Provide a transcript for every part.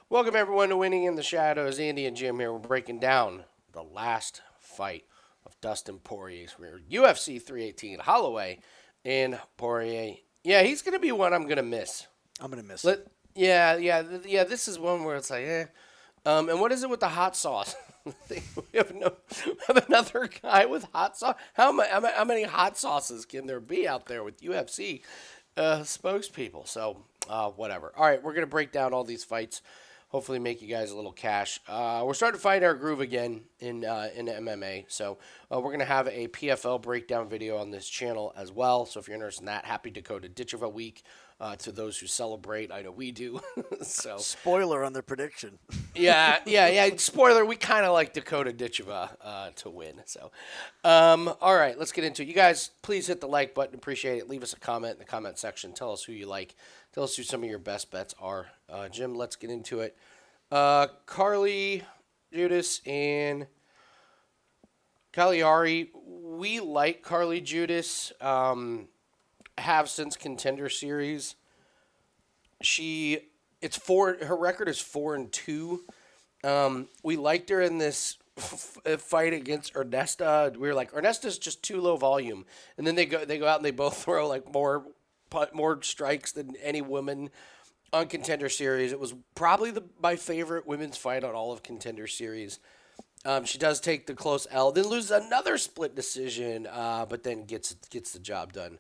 Welcome everyone to Winning in the Shadows. Andy and Jim here. We're breaking down the last fight of Dustin Poirier's career. UFC 318, Holloway and Poirier. Yeah, he's going to be one I'm going to miss. I'm gonna miss Let, it. yeah. This is one where it's like, eh. And what is it with the hot sauce? we have another guy with hot sauce. How many hot sauces can there be out there with UFC spokespeople? So whatever. All right, we're gonna break down all these fights. Hopefully, make you guys a little cash. We're starting to find our groove again in MMA. So we're gonna have a PFL breakdown video on this channel as well. So if you're interested in that, happy Dakota Ditch of a week to those who celebrate. I know we do. So Spoiler on the prediction. yeah. Spoiler: we kind of like Dakota Ditcheva to win. So, all right, let's get into it. You guys, please hit the like button. Appreciate it. Leave us a comment in the comment section. Tell us who you like. Tell us who some of your best bets are. Jim, let's get into it. Carli, Judice, and Caliari. We like Carli Judice. Have since Contender Series. Her record is 4-2. We liked her in this fight against Ernesta. We were like, Ernesta's just too low volume, and then they go out and they both throw like more strikes than any woman on Contender Series. It was probably my favorite women's fight on all of Contender Series. She does take the close L, then loses another split decision, but then gets the job done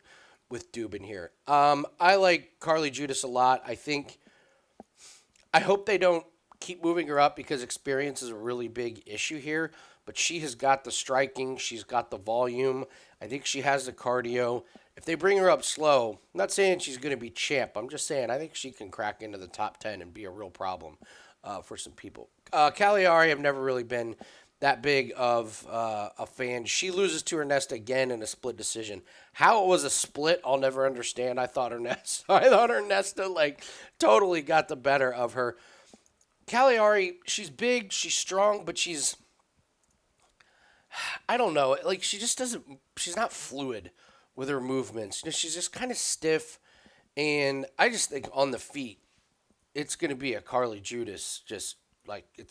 with Dubin here. I like Carli Judice a lot. I hope they don't keep moving her up because experience is a really big issue here. But she has got the striking. She's got the volume. I think she has the cardio. If they bring her up slow, I'm not saying she's going to be champ. I'm just saying I think she can crack into the top 10 and be a real problem for some people. Caliari, I've never really been that big of a fan. She loses to Ernesta again in a split decision. How it was a split, I'll never understand. I thought Ernesta like totally got the better of her. Caliari, she's big, she's strong, but I don't know, like she just doesn't. She's not fluid with her movements. She's just kind of stiff, and I just think on the feet, it's going to be a Carli Judice. It's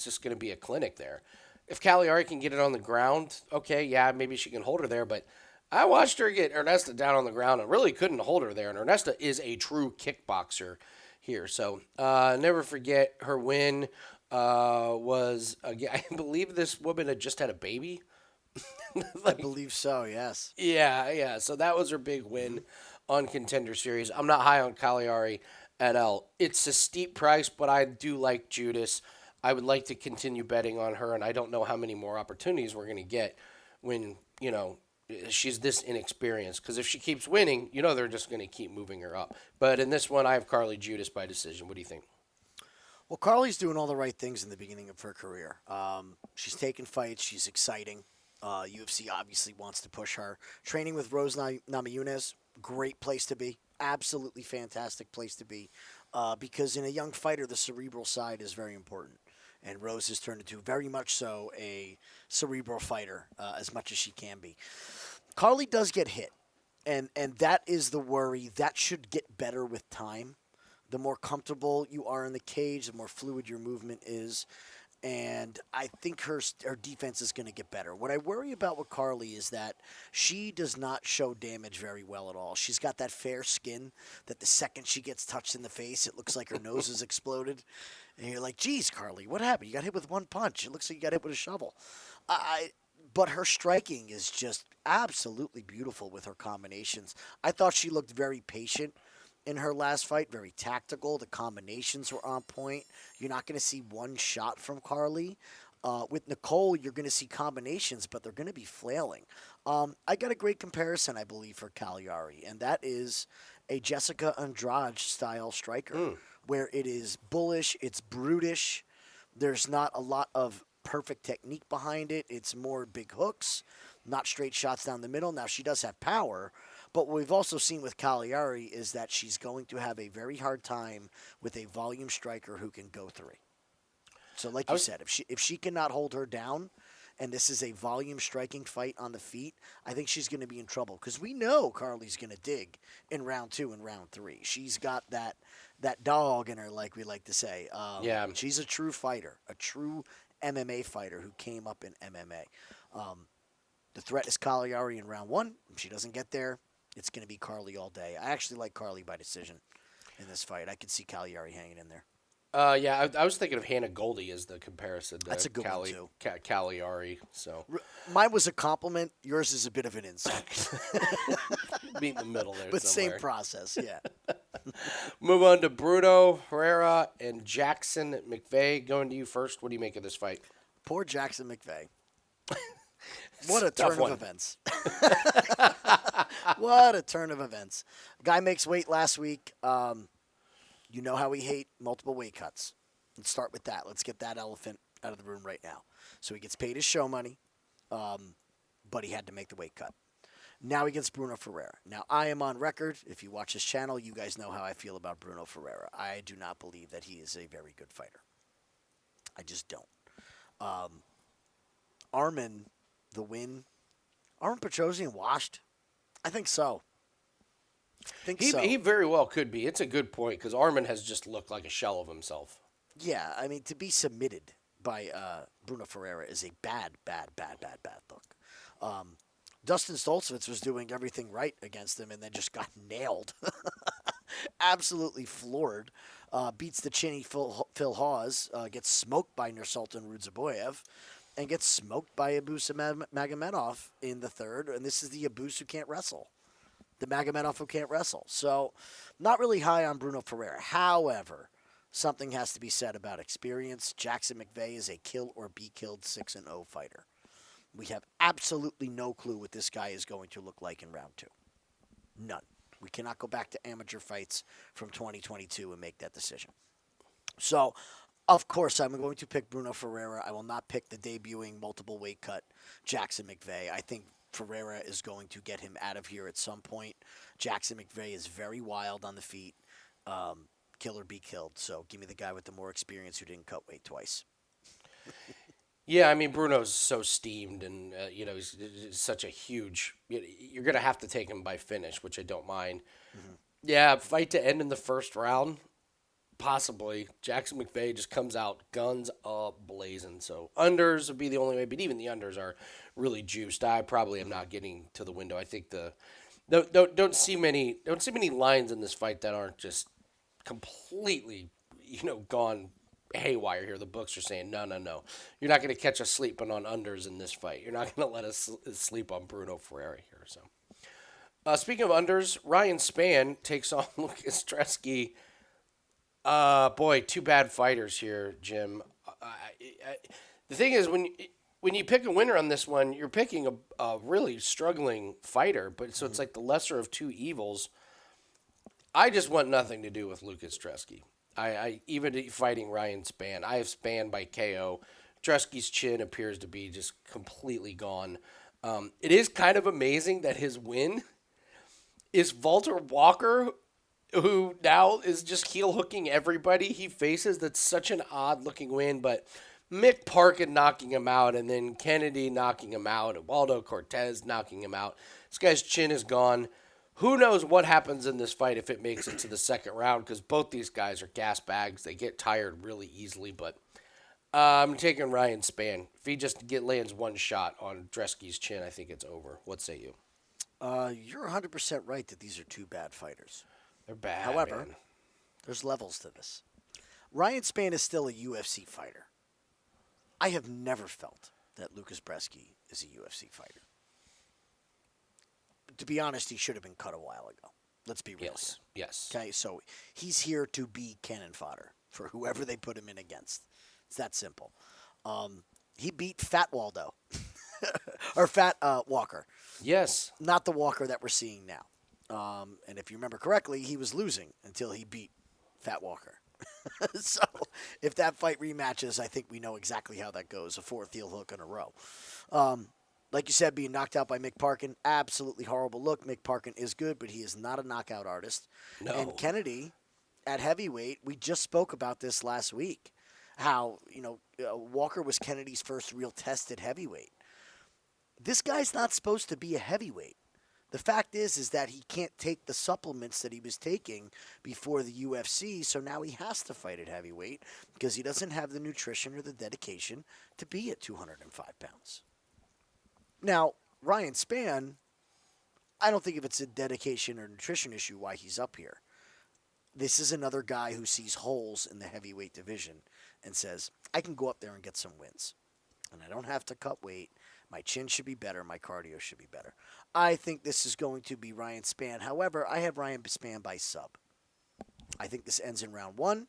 just going to be a clinic there. If Caliari can get it on the ground, okay, yeah, maybe she can hold her there. But I watched her get Ernesta down on the ground and really couldn't hold her there. And Ernesta is a true kickboxer here. So never forget her win was, I believe this woman had just had a baby. I believe so. Yes. Yeah. So that was her big win on Contender Series. I'm not high on Caliari at all. It's a steep price, but I do like Judice. I would like to continue betting on her, and I don't know how many more opportunities we're going to get when, she's this inexperienced. Because if she keeps winning, they're just going to keep moving her up. But in this one, I have Carli Judice by decision. What do you think? Well, Carli's doing all the right things in the beginning of her career. She's taking fights. She's exciting. UFC obviously wants to push her. Training with Rose Namajunas, great place to be. Absolutely fantastic place to be. Because in a young fighter, the cerebral side is very important. And Rose has turned into very much so a cerebral fighter, as much as she can be. Carli does get hit, and that is the worry. That should get better with time. The more comfortable you are in the cage, the more fluid your movement is. And I think her defense is going to get better. What I worry about with Carli is that she does not show damage very well at all. She's got that fair skin that the second she gets touched in the face, it looks like her nose is exploded. And you're like, geez, Carli, what happened? You got hit with one punch. It looks like you got hit with a shovel. But her striking is just absolutely beautiful with her combinations. I thought she looked very patient in her last fight, very tactical. The combinations were on point. You're not going to see one shot from Carli. With Nicolle, you're going to see combinations, but they're going to be flailing. I got a great comparison, I believe, for Caliari, and that is a Jessica Andrade-style striker, where it is bullish, it's brutish. There's not a lot of perfect technique behind it. It's more big hooks, not straight shots down the middle. Now, she does have power, but what we've also seen with Caliari is that she's going to have a very hard time with a volume striker who can go three. So like you said, if she cannot hold her down and this is a volume striking fight on the feet, I think she's going to be in trouble because we know Carli's going to dig in round 2 and round 3. She's got that dog in her, like we like to say. Yeah. She's a true fighter, a true MMA fighter who came up in MMA. The threat is Caliari in round 1. If she doesn't get there, it's going to be Carli all day. I actually like Carli by decision in this fight. I could see Caliari hanging in there. Yeah, I was thinking of Hannah Goldie as the comparison to That's a good one, too. Caliari. So mine was a compliment. Yours is a bit of an insult. Meet in the middle there But somewhere. same process, yeah. Move on to Brunno, Ferreira, and Jackson McVey. Going to you first. What do you make of this fight? Poor Jackson McVey. What a turn of events. What a turn of events. Guy makes weight last week. You know how we hate multiple weight cuts. Let's start with that. Let's get that elephant out of the room right now. So he gets paid his show money, but he had to make the weight cut. Now he gets Brunno Ferreira. Now, I am on record. If you watch this channel, you guys know how I feel about Brunno Ferreira. I do not believe that he is a very good fighter. I just don't. Arman, the win. Arman Petrosian washed? I think so. He very well could be. It's a good point because Arman has just looked like a shell of himself. Yeah, I mean, to be submitted by Brunno Ferreira is a bad look. Dustin Stoltzfus was doing everything right against him and then just got nailed. Absolutely floored. Beats the chinny Phil Hawes, gets smoked by Nursultan Rudzaboyev, and gets smoked by Abus Magomedov in the third. And this is the Abus who can't wrestle. The Magomedov who can't wrestle. So, not really high on Brunno Ferreira. However, something has to be said about experience. Jackson McVey is a kill or be killed 6-0 fighter. We have absolutely no clue what this guy is going to look like in round 2. None. We cannot go back to amateur fights from 2022 and make that decision. So, of course, I'm going to pick Brunno Ferreira. I will not pick the debuting multiple weight cut Jackson McVey. I think Ferreira is going to get him out of here at some point. Jackson McVey is very wild on the feet. Kill or be killed. So give me the guy with the more experience who didn't cut weight twice. Yeah, I mean, Bruno's so steamed and, he's such a huge... You're going to have to take him by finish, which I don't mind. Mm-hmm. Yeah, fight to end in the first round. Possibly. Jackson McVey just comes out guns blazing. So unders would be the only way, but even the unders are really juiced. I probably am not getting to the window. I think don't see many lines in this fight that aren't just completely, gone haywire here. The books are saying no. You're not going to catch us sleeping on unders in this fight. You're not going to let us sleep on Brunno Ferreira here. So, speaking of unders, Ryan Spann takes on Lukasz Brzeski. Boy, two bad fighters here, Jim. The thing is, when you pick a winner on this one, you're picking a really struggling fighter. But so it's like the lesser of two evils. I just want nothing to do with Lukasz Brzeski. I even fighting Ryan Spann. I have Spann by KO. Brzeski's chin appears to be just completely gone. It is kind of amazing that his win is Walter Walker, who now is just heel hooking everybody he faces. That's such an odd looking win, but Mick Parkin knocking him out, and then Kennedy knocking him out, and Waldo Cortez knocking him out. This guy's chin is gone. Who knows what happens in this fight if it makes it to the second round, because both these guys are gas bags. They get tired really easily, but I'm taking Ryan Spann. If he just lands one shot on Brzeski's chin, I think it's over. What say you? You're 100% right that these are two bad fighters. They're bad. However, man. There's levels to this. Ryan Spann is still a UFC fighter. I have never felt that Lukasz Brzeski is a UFC fighter. To be honest, he should have been cut a while ago. Let's be real. Yes. Okay, so he's here to be cannon fodder for whoever they put him in against. It's that simple. He beat Fat Waldo. or Fat Walker. Yes. Not the Walker that we're seeing now. And if you remember correctly, he was losing until he beat Fat Walker. So if that fight rematches, I think we know exactly how that goes. A fourth heel hook in a row. Like you said, being knocked out by Mick Parkin, absolutely horrible look. Mick Parkin is good, but he is not a knockout artist. No. And Kennedy, at heavyweight, we just spoke about this last week. how, Walker was Kennedy's first real test at heavyweight. This guy's not supposed to be a heavyweight. The fact is that he can't take the supplements that he was taking before the UFC, so now he has to fight at heavyweight because he doesn't have the nutrition or the dedication to be at 205 pounds. Now, Ryan Spann, I don't think if it's a dedication or nutrition issue why he's up here. This is another guy who sees holes in the heavyweight division and says, I can go up there and get some wins. And I don't have to cut weight. My chin should be better. My cardio should be better. I think this is going to be Ryan Spann. However, I have Ryan Spann by sub. I think this ends in round 1.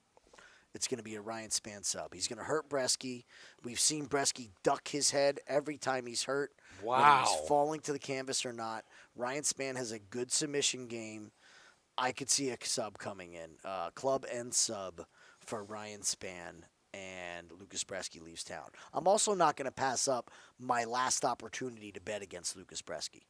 It's going to be a Ryan Spann sub. He's going to hurt Brzeski. We've seen Brzeski duck his head every time he's hurt. Wow. Whether he's falling to the canvas or not. Ryan Spann has a good submission game. I could see a sub coming in. Club and sub for Ryan Spann. And Lukasz Brzeski leaves town. I'm also not going to pass up my last opportunity to bet against Lukasz Brzeski.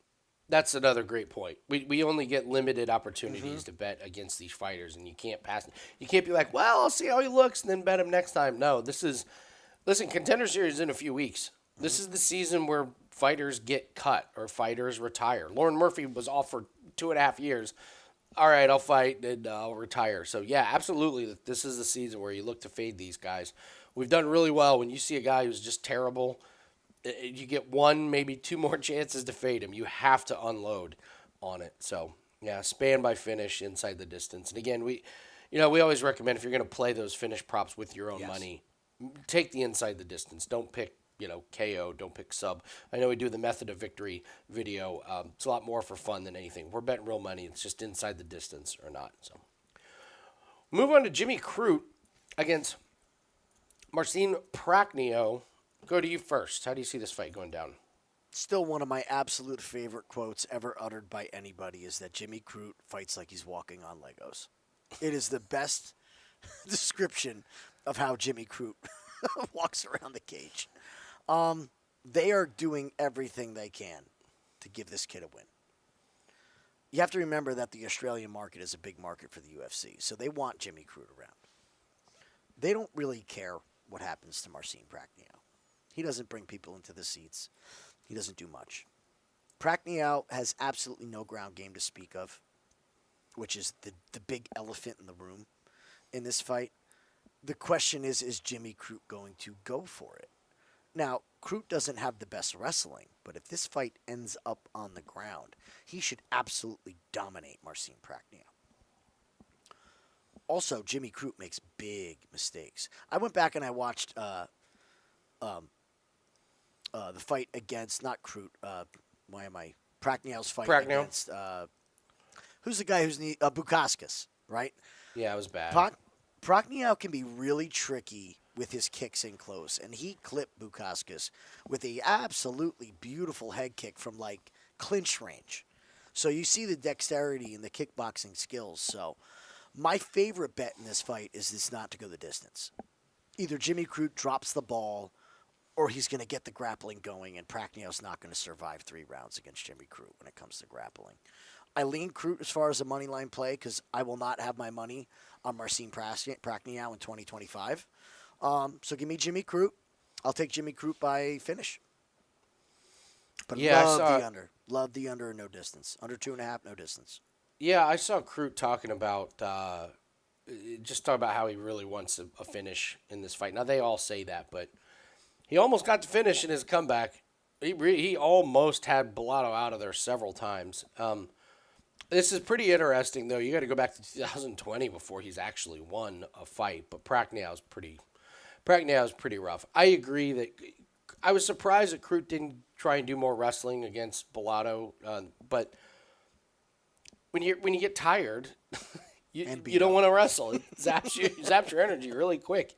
That's another great point. We only get limited opportunities to bet against these fighters, and you can't pass. You can't be like, well, I'll see how he looks and then bet him next time. No, listen, Contender Series in a few weeks. This is the season where fighters get cut or fighters retire. Lauren Murphy was off for 2.5 years. All right, I'll fight and I'll retire. So, yeah, absolutely. This is the season where you look to fade these guys. We've done really well. When you see a guy who's just terrible, you get 1, maybe 2 more chances to fade him. You have to unload on it. So, yeah, Spann by finish inside the distance. And, again, we always recommend if you're going to play those finish props with your own money, take the inside the distance. Don't pick KO, don't pick sub. I know we do the method of victory video. It's a lot more for fun than anything. We're betting real money. It's just inside the distance or not. So, move on to Jimmy Crute against Marcin Prachnio. Go to you first. How do you see this fight going down? Still one of my absolute favorite quotes ever uttered by anybody is that Jimmy Crute fights like he's walking on Legos. It is the best description of how Jimmy Crute walks around the cage. They are doing everything they can to give this kid a win. You have to remember that the Australian market is a big market for the UFC, so they want Jimmy Crute around. They don't really care what happens to Marcin Prachnio. He doesn't bring people into the seats. He doesn't do much. Prachnio has absolutely no ground game to speak of, which is the big elephant in the room in this fight. The question is Jimmy Crute going to go for it? Now, Crute doesn't have the best wrestling, but if this fight ends up on the ground, he should absolutely dominate Marcin Prachnio. Also, Jimmy Crute makes big mistakes. I went back and I watched the fight against, not Crute, Prachnio's fight against, who's the guy who's Bukauskas, right? Yeah, it was bad. Prachnio can be really tricky with his kicks in close, and he clipped Bukauskas with a absolutely beautiful head kick from like clinch range. So you see the dexterity and the kickboxing skills. So my favorite bet in this fight is this not to go the distance. Either Jimmy Crute drops the ball or he's going to get the grappling going, and Prachnio's not going to survive 3 rounds against Jimmy Crute when it comes to grappling. I lean Crute as far as a money line play because I will not have my money on Marcin Prachnio in 2025. So give me Jimmy Crute. I'll take Jimmy Crute by finish. But love the under. Love the under and no distance. Under 2.5, no distance. Yeah, I saw Crute talking about how he really wants a finish in this fight. Now, they all say that, but he almost got to finish in his comeback. He almost had Dulatov out of there several times. This is pretty interesting, though. You got to go back to 2020 before he's actually won a fight, but Prachnio's pretty rough. I agree that I was surprised that Crute didn't try and do more wrestling against Dulatov, but when you get tired, you don't want to wrestle. It zaps your energy really quick.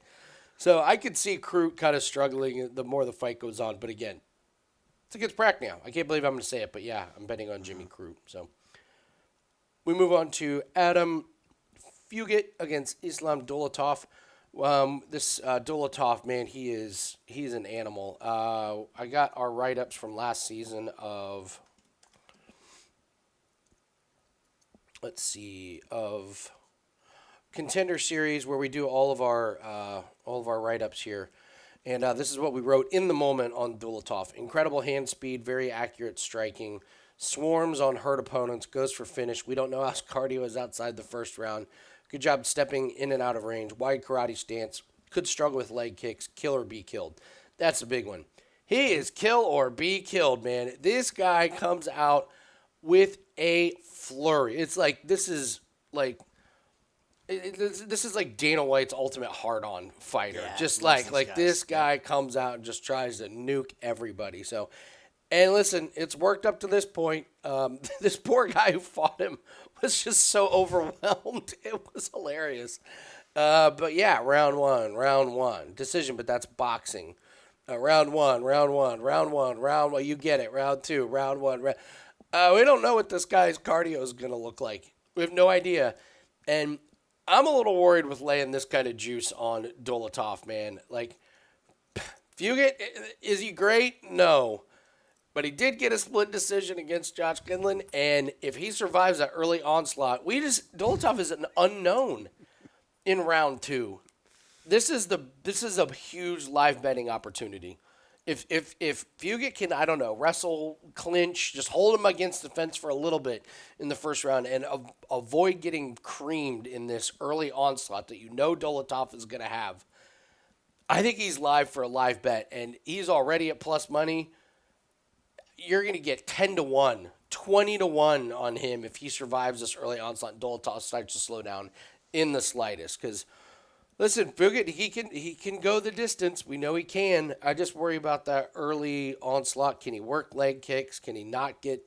So I could see Crute kind of struggling the more the fight goes on. But again, it's against Prachnio. I can't believe I'm going to say it, but yeah, I'm betting on Jimmy Crute. So we move on to Adam Fugitt against Islam Dulatov. This Dulatov, man, he's an animal. I got our write-ups from last season of, of Contender Series where we do all of our write-ups here. And this is what we wrote in the moment on Dulatov. Incredible hand speed, very accurate striking. Swarms on hurt opponents, goes for finish. We don't know how his cardio is outside the first round. Good job stepping in and out of range. Wide karate stance. Could struggle with leg kicks. Kill or be killed. That's a big one. He is kill or be killed, man. This guy comes out with a flurry. It's like this is like Dana White's ultimate hard-on fighter. Yeah, just loves like these this guys. guy comes out and just tries to nuke everybody. So, and listen, it's worked up to this point. This poor guy who fought him was just so overwhelmed. It was hilarious. But yeah, round one. Decision, but that's boxing. Round one. You get it. Round two, round one. We don't know what this guy's cardio is going to look like. We have no idea. And I'm a little worried with laying this kind of juice on Dulatov, man. Like, Fugitt, is he great? No. But he did get a split decision against Josh Quinlan, and if he survives that early onslaught, Dulatov is an unknown in round two. This is a huge live betting opportunity. If Fugitt can, I don't know, wrestle, clinch, just hold him against the fence for a little bit in the first round and avoid getting creamed in this early onslaught that you know Dulatov is going to have, I think he's live for a live bet, and he's already at plus money. You're going to get 10-1, 20-1 on him if he survives this early onslaught and Dulatov starts to slow down in the slightest. Because, listen, Fugitt, he can go the distance. We know he can. I just worry about that early onslaught. Can he work leg kicks? Can he not get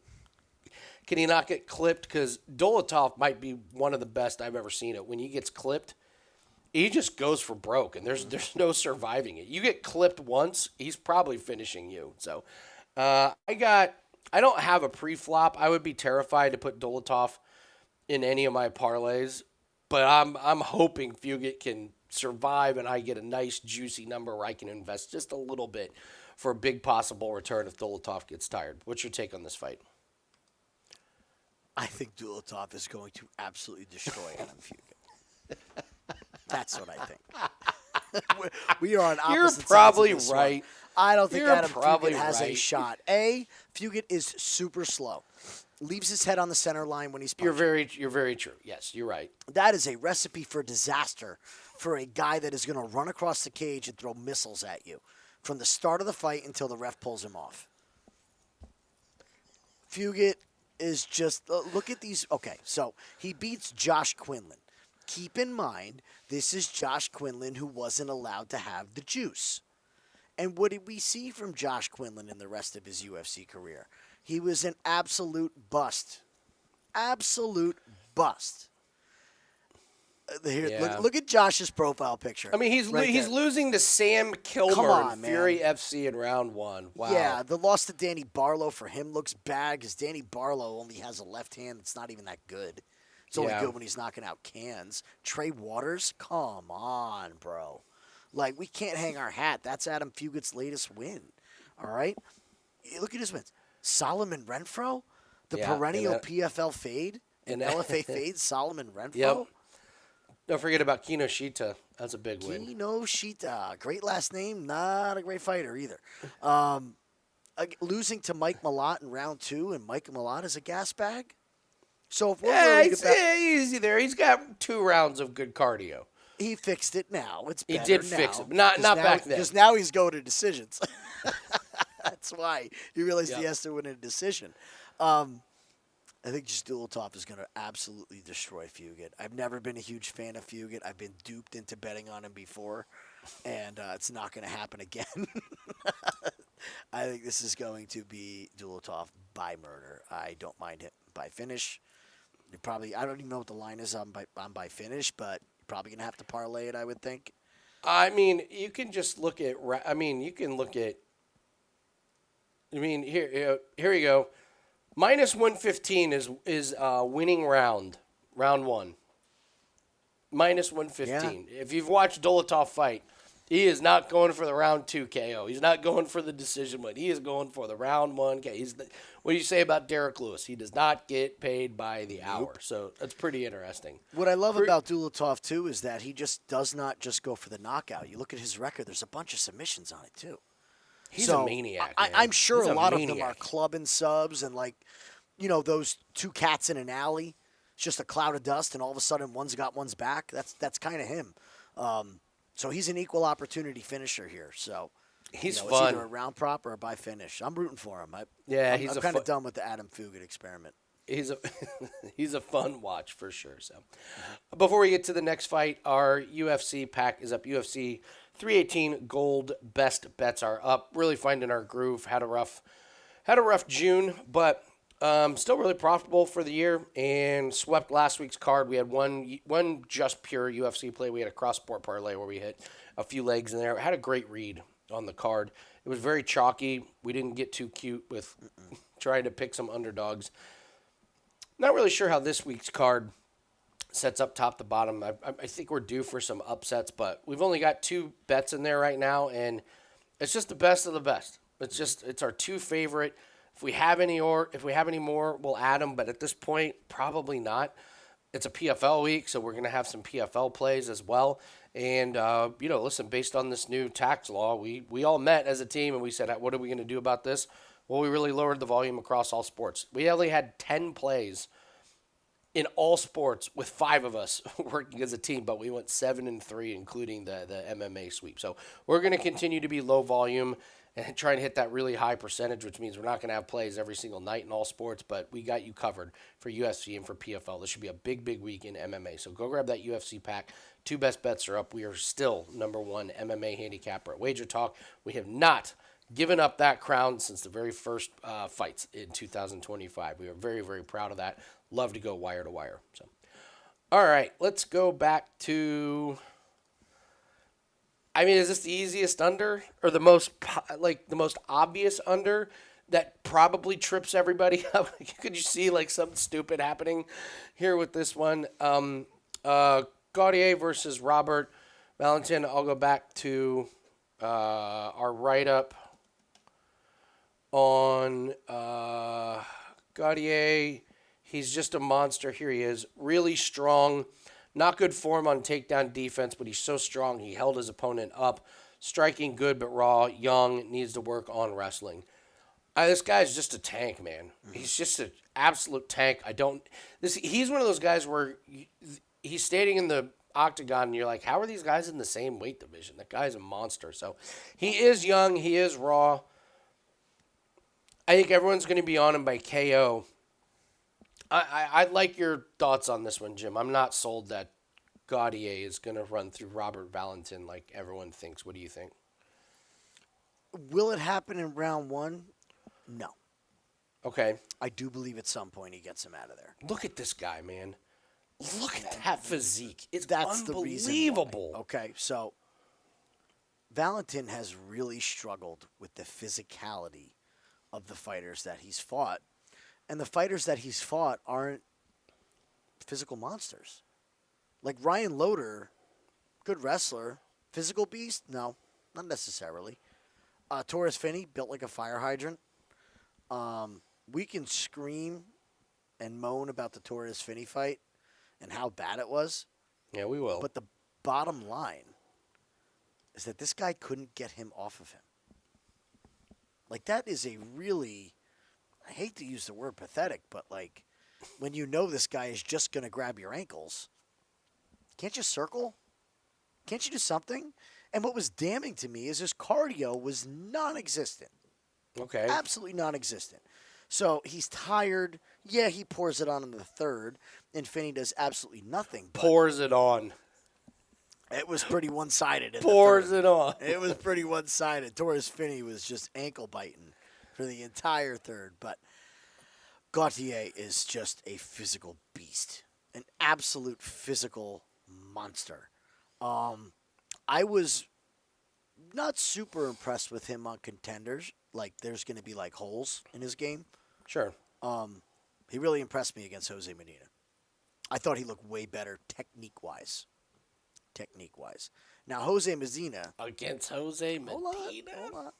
clipped? Because Dulatov might be one of the best I've ever seen it. When he gets clipped, he just goes for broke, and there's no surviving it. You get clipped once, he's probably finishing you. So, I don't have a pre-flop. I would be terrified to put Dulatov in any of my parlays, but I'm hoping Fugitt can survive and I get a nice juicy number where I can invest just a little bit for a big possible return if Dulatov gets tired. What's your take on this fight? I think Dulatov is going to absolutely destroy Adam Fugitt. That's what I think. We are on opposite You're sides of probably this right. one. I don't think You're Adam probably Fugitt has a right. shot. Fugitt is super slow. Leaves his head on the center line when he's punching. You're very true. Yes, you're right. That is a recipe for disaster for a guy that is going to run across the cage and throw missiles at you from the start of the fight until the ref pulls him off. Fugitt is just look at these. Okay, so he beats Josh Quinlan. Keep in mind, this is Josh Quinlan who wasn't allowed to have the juice. And what did we see from Josh Quinlan in the rest of his UFC career? He was an absolute bust. Absolute bust. Here, Yeah. look at Josh's profile picture. I mean, he's right there. losing to Sam Kilmer Come on, in man. Fury FC in round one. Wow. Yeah, the loss to Danny Barlow for him looks bad because Danny Barlow only has a left hand that's not even that good. It's only Yeah. good when he's knocking out cans. Trey Waters, come on, bro. Like, we can't hang our hat. That's Adam Fugitt's latest win. All right? Look at his wins. Solomon Renfro, the Yeah, perennial and that- PFL fade, and LFA fade, Solomon Renfro. Yep. Don't forget about Kinoshita. That's a big win. Kinoshita, great last name, not a great fighter either. Losing to Mike Malott in round 2, and Mike Malott is a gas bag. So if we're worried about, easy there. He's got 2 rounds of good cardio. he fixed it now. It's He better did now. fix it, but not back then. Because now he's going to decisions. That's why he realized he Yep. has to win a decision. I think just Dulatov is going to absolutely destroy Fugitt. I've never been a huge fan of Fugitt. I've been duped into betting on him before, and it's not going to happen again. I think this is going to be Dulatov by murder. I don't mind it by finish. I don't even know what the line is on by finish, but you're probably going to have to parlay it, I would think. I mean, you can just look at. Here you go. Minus 115 is winning round 1. Minus 115. Yeah. If you've watched Dulatov fight, He is not going for the round 2 KO. He's not going for the decision win. He is going for the round 1 KO. What do you say about Derek Lewis? He does not get paid by the hour. So that's pretty interesting. What I love about Dulatov, too, is that he just does not just go for the knockout. You look at his record, there's a bunch of submissions on it, too. He's a maniac, man. I'm sure He's a lot maniac. of them are club and subs and, those two cats in an alley. It's just a cloud of dust, and all of a sudden one's got one's back. That's kind of him. So he's an equal opportunity finisher here. So he's fun. It's either a round prop or a by finish. I'm rooting for him. I'm kind of done with the Adam Fugitt experiment. He's a fun watch for sure. So before we get to the next fight, our UFC pack is up. UFC 318 Gold best bets are up. Really finding our groove. Had a rough June, but still really profitable for the year and swept last week's card. We had one just pure UFC play. We had a cross-sport parlay where we hit a few legs in there. Had a great read on the card. It was very chalky. We didn't get too cute with trying to pick some underdogs. Not really sure how this week's card sets up top to bottom. I think we're due for some upsets, but we've only got 2 bets in there right now, and it's just the best of the best. It's our 2 favorite. If we have any more, we'll add them. But at this point, probably not. It's a PFL week, so we're going to have some PFL plays as well. And, listen, based on this new tax law, we all met as a team and we said, what are we going to do about this? Well, we really lowered the volume across all sports. We only had 10 plays in all sports with 5 of us working as a team, but we went 7-3, including the MMA sweep. So we're going to continue to be low volume and try and hit that really high percentage, which means we're not going to have plays every single night in all sports, but we got you covered for UFC and for PFL. This should be a big, big week in MMA. So go grab that UFC pack. 2 best bets are up. We are still number 1 MMA handicapper at Wager Talk. We have not given up that crown since the very first fights in 2025. We are very, very proud of that. Love to go wire to wire. So, all right, let's go back to... is this the easiest under or the most obvious under that probably trips everybody up? Could you see something stupid happening here with this one? Gautier versus Robert Valentin. I'll go back to our write-up on Gautier. He's just a monster. Here he is. Really strong. Not good form on takedown defense, but he's so strong. He held his opponent up. Striking good, but raw. Young, needs to work on wrestling. This guy's just a tank, man. He's just an absolute tank. He's one of those guys where he's standing in the octagon, and you're like, how are these guys in the same weight division? That guy's a monster. So he is young. He is raw. I think everyone's going to be on him by KO. I'd like your thoughts on this one, Jim. I'm not sold that Gautier is going to run through Robert Valentin like everyone thinks. What do you think? Will it happen in round 1? No. Okay. I do believe at some point he gets him out of there. Look at this guy, man. Look at that physique. That's unbelievable. Okay, so Valentin has really struggled with the physicality of the fighters that he's fought. And the fighters that he's fought aren't physical monsters. Like Ryan Loder, good wrestler. Physical beast? No, not necessarily. Torres Finney, built like a fire hydrant. We can scream and moan about the Torres Finney fight and how bad it was. Yeah, we will. But the bottom line is that this guy couldn't get him off of him. That is a really... I hate to use the word pathetic, but when you know this guy is just going to grab your ankles, can't you circle? Can't you do something? And what was damning to me is his cardio was non-existent. Okay. Absolutely non-existent. So he's tired. Yeah, he pours it on in the third, and Finney does absolutely nothing. Pours it on. It was pretty one-sided. Pours it on. It was pretty one-sided. Torres Finney was just ankle biting for the entire third, but Gautier is just a physical beast, an absolute physical monster. I was not super impressed with him on contenders. There's going to be holes in his game. Sure. He really impressed me against Jose Medina. I thought he looked way better technique-wise. Now, Jose Medina. Against Jose Medina. Hold on.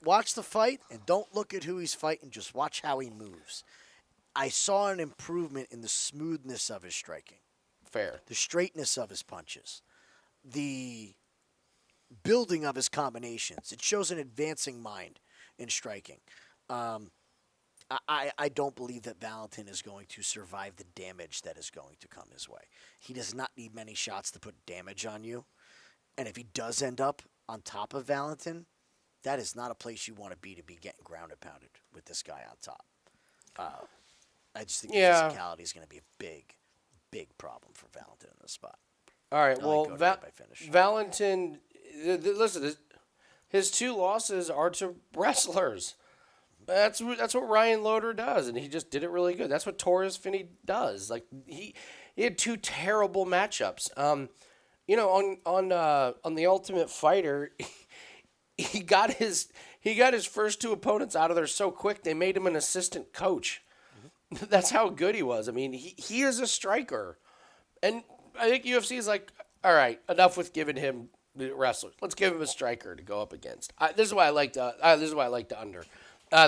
Watch the fight and don't look at who he's fighting. Just watch how he moves. I saw an improvement in the smoothness of his striking. Fair. The straightness of his punches. The building of his combinations. It shows an advancing mind in striking. I don't believe that Valentin is going to survive the damage that is going to come his way. He does not need many shots to put damage on you. And if he does end up on top of Valentin, that is not a place you want to be getting ground and pounded with this guy on top. I just think the physicality is going to be a big, big problem for Valentin in this spot. All right, well, Valentin, listen, his 2 losses are to wrestlers. That's what Ryan Loder does, and he just did it really good. That's what Torres Finney does. Like he had 2 terrible matchups. On the Ultimate Fighter, he got his first 2 opponents out of there so quick they made him an assistant coach. Mm-hmm. That's how good he was. I mean, he is a striker, and I think UFC is like, all right, enough with giving him the wrestlers. Let's give him a striker to go up against. This is why I like the under.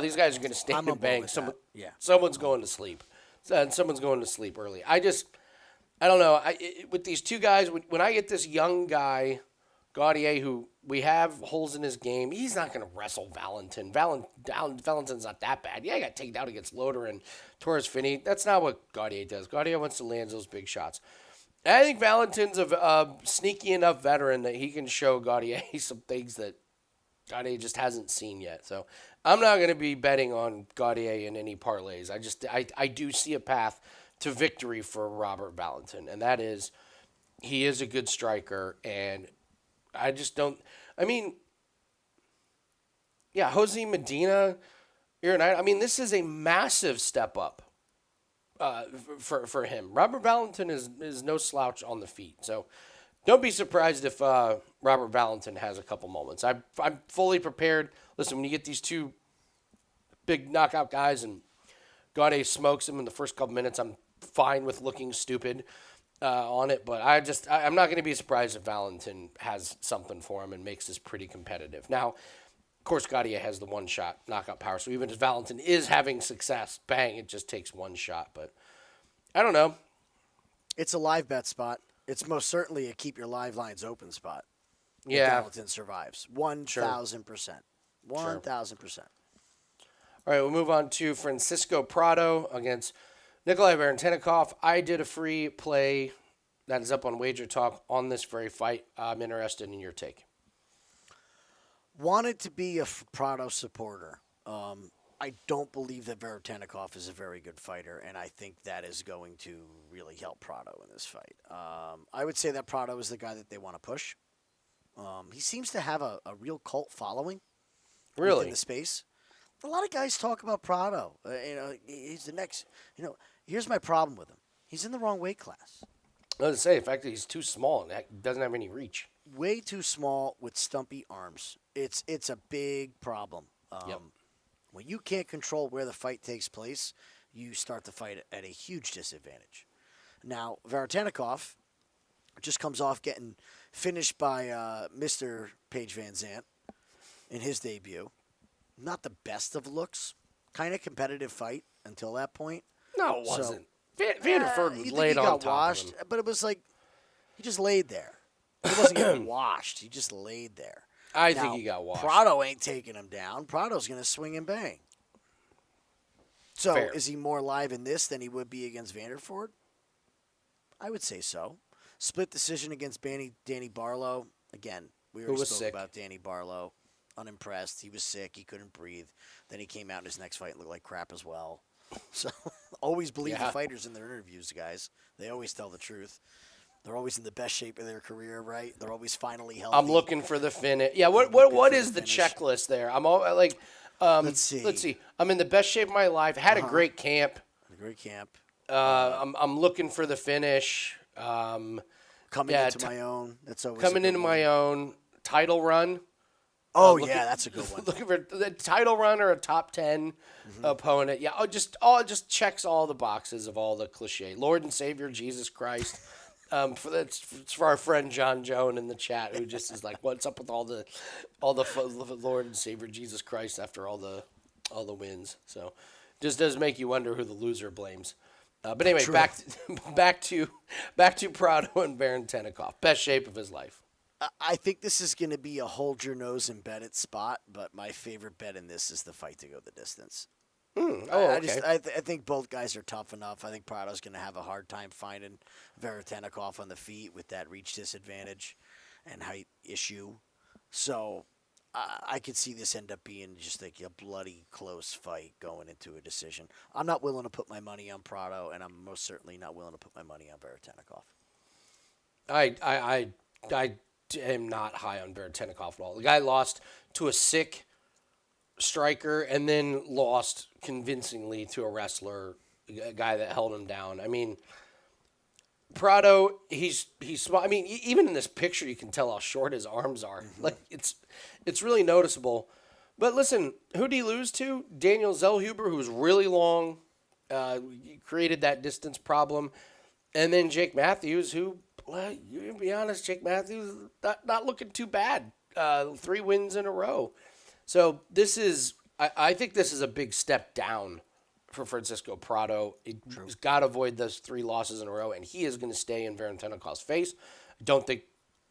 These guys are going to stand and bang. Someone's going to sleep, and someone's going to sleep early. I don't know. With these 2 guys, when I get this young guy, Gautier, who we have holes in his game, he's not going to wrestle Valentin. Valentin's not that bad. Yeah, he got taken out against Loder and Torres Finney. That's not what Gautier does. Gautier wants to land those big shots. And I think Valentin's a sneaky enough veteran that he can show Gautier some things that Gautier just hasn't seen yet. So I'm not going to be betting on Gautier in any parlays. I do see a path to victory for Robert Valentin, and that is he is a good striker, and I just don't. I mean, yeah, Jose Medina, this is a massive step up for him. Robert Valentin is no slouch on the feet, so don't be surprised if Robert Valentin has a couple moments. I'm fully prepared. Listen, when you get these 2 big knockout guys and Gautier smokes him in the first couple minutes, I'm fine with looking stupid on it, but I'm not going to be surprised if Valentin has something for him and makes this pretty competitive. Now, of course, Gautier has the 1-shot knockout power, so even if Valentin is having success, bang, it just takes 1 shot. But I don't know. It's a live bet spot. It's most certainly a keep your live lines open spot. Yeah. Valentin survives. 1,000%. 1,000%. All right, we'll move on to Francisco Prado against Nikolay Veretennikov. I did a free play that is up on Wager Talk on this very fight. I'm interested in your take. Wanted to be a Prado supporter. I don't believe that Veretennikov is a very good fighter, and I think that is going to really help Prado in this fight. I would say that Prado is the guy that they want to push. He seems to have a real cult following. Really? In the space. A lot of guys talk about Prado. He's the next. Here's my problem with him. He's in the wrong weight class. I was going to say, the fact that he's too small and doesn't have any reach. Way too small with stumpy arms. It's a big problem. Yep. When you can't control where the fight takes place, you start the fight at a huge disadvantage. Now, Veretennikov just comes off getting finished by Mr. Paige Van Zandt in his debut. Not the best of looks. Kind of competitive fight until that point. No, it wasn't. Vanderford laid on top washed, of him. but it was like he just laid there. He wasn't getting washed. He just laid there. I think he got washed. Prado ain't taking him down. Prado's going to swing and bang. So, Fair. Is he more live in this than he would be against Vanderford? I would say so. Split decision against Danny Barlow. Again, we already spoke about Danny Barlow. Unimpressed. He was sick. He couldn't breathe. Then he came out in his next fight and looked like crap as well. So, always believe the fighters in their interviews, guys. They always tell the truth. They're always in the best shape of their career, right? They're always finally healthy. I'm looking for the finish. Yeah, what is the checklist there? I'm all like, let's see. I'm in the best shape of my life. Had a great camp. I'm looking for the finish. Coming into my own. That's always coming into my own. Title run. Oh yeah, that's a good one. Looking for the title run or a top 10 opponent. Yeah, just checks all the boxes of all the cliche. Lord and Savior Jesus Christ. It's for our friend John Joan in the chat who just is like, "What's up with all the Lord and Savior Jesus Christ after all the wins?" So, just does make you wonder who the loser blames. But anyway, True. back to Prado and Veretennikov. Best shape of his life. I think this is going to be a hold your nose and bet it spot, but my favorite bet in this is the fight to go the distance. Okay. I think both guys are tough enough. I think Prado's going to have a hard time finding Veretennikov on the feet with that reach disadvantage and height issue. So I could see this end up being just like a bloody close fight going into a decision. I'm not willing to put my money on Prado, and I'm most certainly not willing to put my money on Veretennikov. I am not high on Veretennikov at all. The guy lost to a sick striker and then lost convincingly to a wrestler, a guy that held him down. I mean, Prado, he's small. I mean, even in this picture, you can tell how short his arms are. Mm-hmm. Like it's really noticeable. But listen, who did he lose to? Daniel Zellhuber, who was really long, created that distance problem, and then Jake Matthews, who, you be honest, Jake Matthews not looking too bad. 3 wins in a row. So I think this is a big step down for Francisco Prado. He's got to avoid those 3 losses in a row, and he is going to stay in Veretennikoff's face. I don't think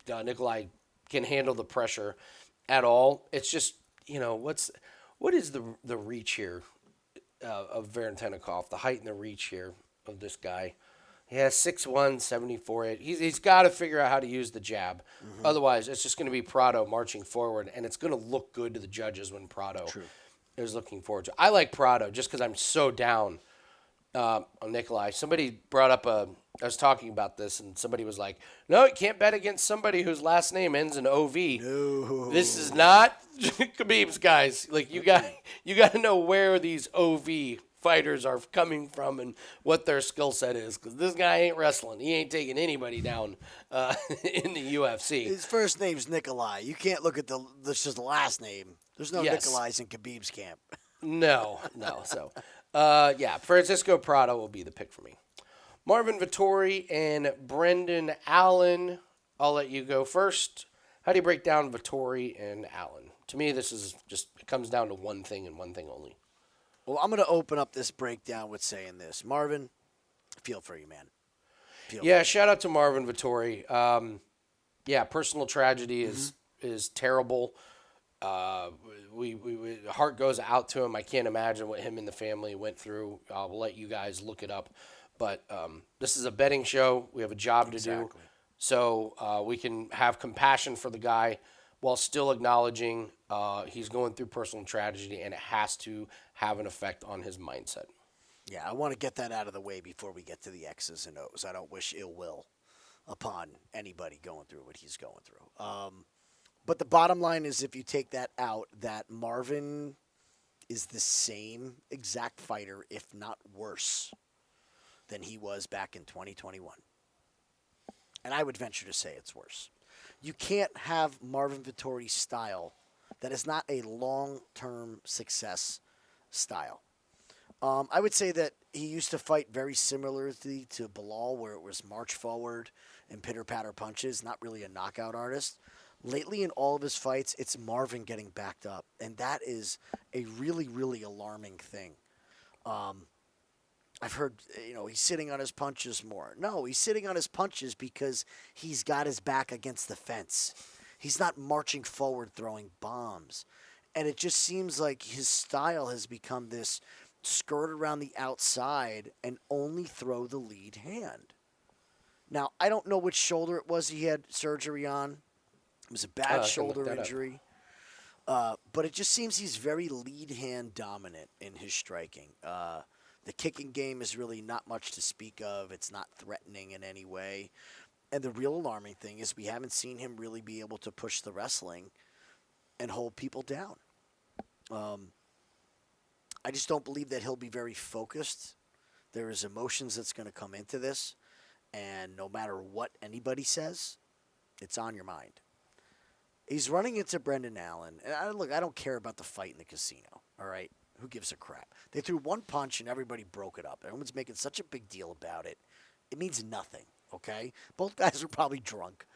Nikolay can handle the pressure at all. It's just, what is the reach here of Veretennikoff, the height and the reach here of this guy? He has 6'1", 74. He's got to figure out how to use the jab. Mm-hmm. Otherwise, it's just going to be Prado marching forward, and it's going to look good to the judges when Prado is looking forward to. I like Prado just because I'm so down on Nikolay. Somebody brought up I was talking about this, and somebody was like, "No, you can't bet against somebody whose last name ends in OV." No. This is not Khabib's, guys. Like you got to know where these OV fighters are coming from and what their skill set is, because this guy ain't wrestling. He ain't taking anybody down in the UFC. His first name's Nikolay. You can't look at just the last name. There's no Nikolays in Khabib's camp. No. So, Francisco Prado will be the pick for me. Marvin Vetorri and Brendan Allen. I'll let you go first. How do you break down Vetorri and Allen? To me, this is just, it comes down to one thing and one thing only. Well, I'm going to open up this breakdown with saying this. Marvin, feel for you, man. Shout out to Marvin Vetorri. Personal tragedy is terrible. We heart goes out to him. I can't imagine what him and the family went through. I'll let you guys look it up. But this is a betting show. We have a job to do. So we can have compassion for the guy while still acknowledging he's going through personal tragedy, and it has to have an effect on his mindset. Yeah, I want to get that out of the way before we get to the X's and O's. I don't wish ill will upon anybody going through what he's going through. But the bottom line is, if you take that out, that Marvin is the same exact fighter, if not worse, than he was back in 2021. And I would venture to say it's worse. You can't have Marvin Vettori's style that is not a long-term success style. I would say that he used to fight very similarly to Bilal, where it was march forward and pitter-patter punches, not really a knockout artist. Lately, in all of his fights, it's Marvin getting backed up, and that is a really, really alarming thing. I've heard, he's sitting on his punches more. No, he's sitting on his punches because he's got his back against the fence. He's not marching forward throwing bombs. And it just seems like his style has become this skirt around the outside and only throw the lead hand. Now, I don't know which shoulder it was he had surgery on. It was a bad shoulder injury. But it just seems he's very lead hand dominant in his striking. The kicking game is really not much to speak of. It's not threatening in any way. And the real alarming thing is we haven't seen him really be able to push the wrestling and hold people down. I just don't believe that he'll be very focused. There is emotions that's going to come into this. And no matter what anybody says, it's on your mind. He's running into Brendan Allen. And I don't care about the fight in the casino, all right? Who gives a crap? They threw one punch and everybody broke it up. Everyone's making such a big deal about it. It means nothing, Okay, both guys are probably drunk.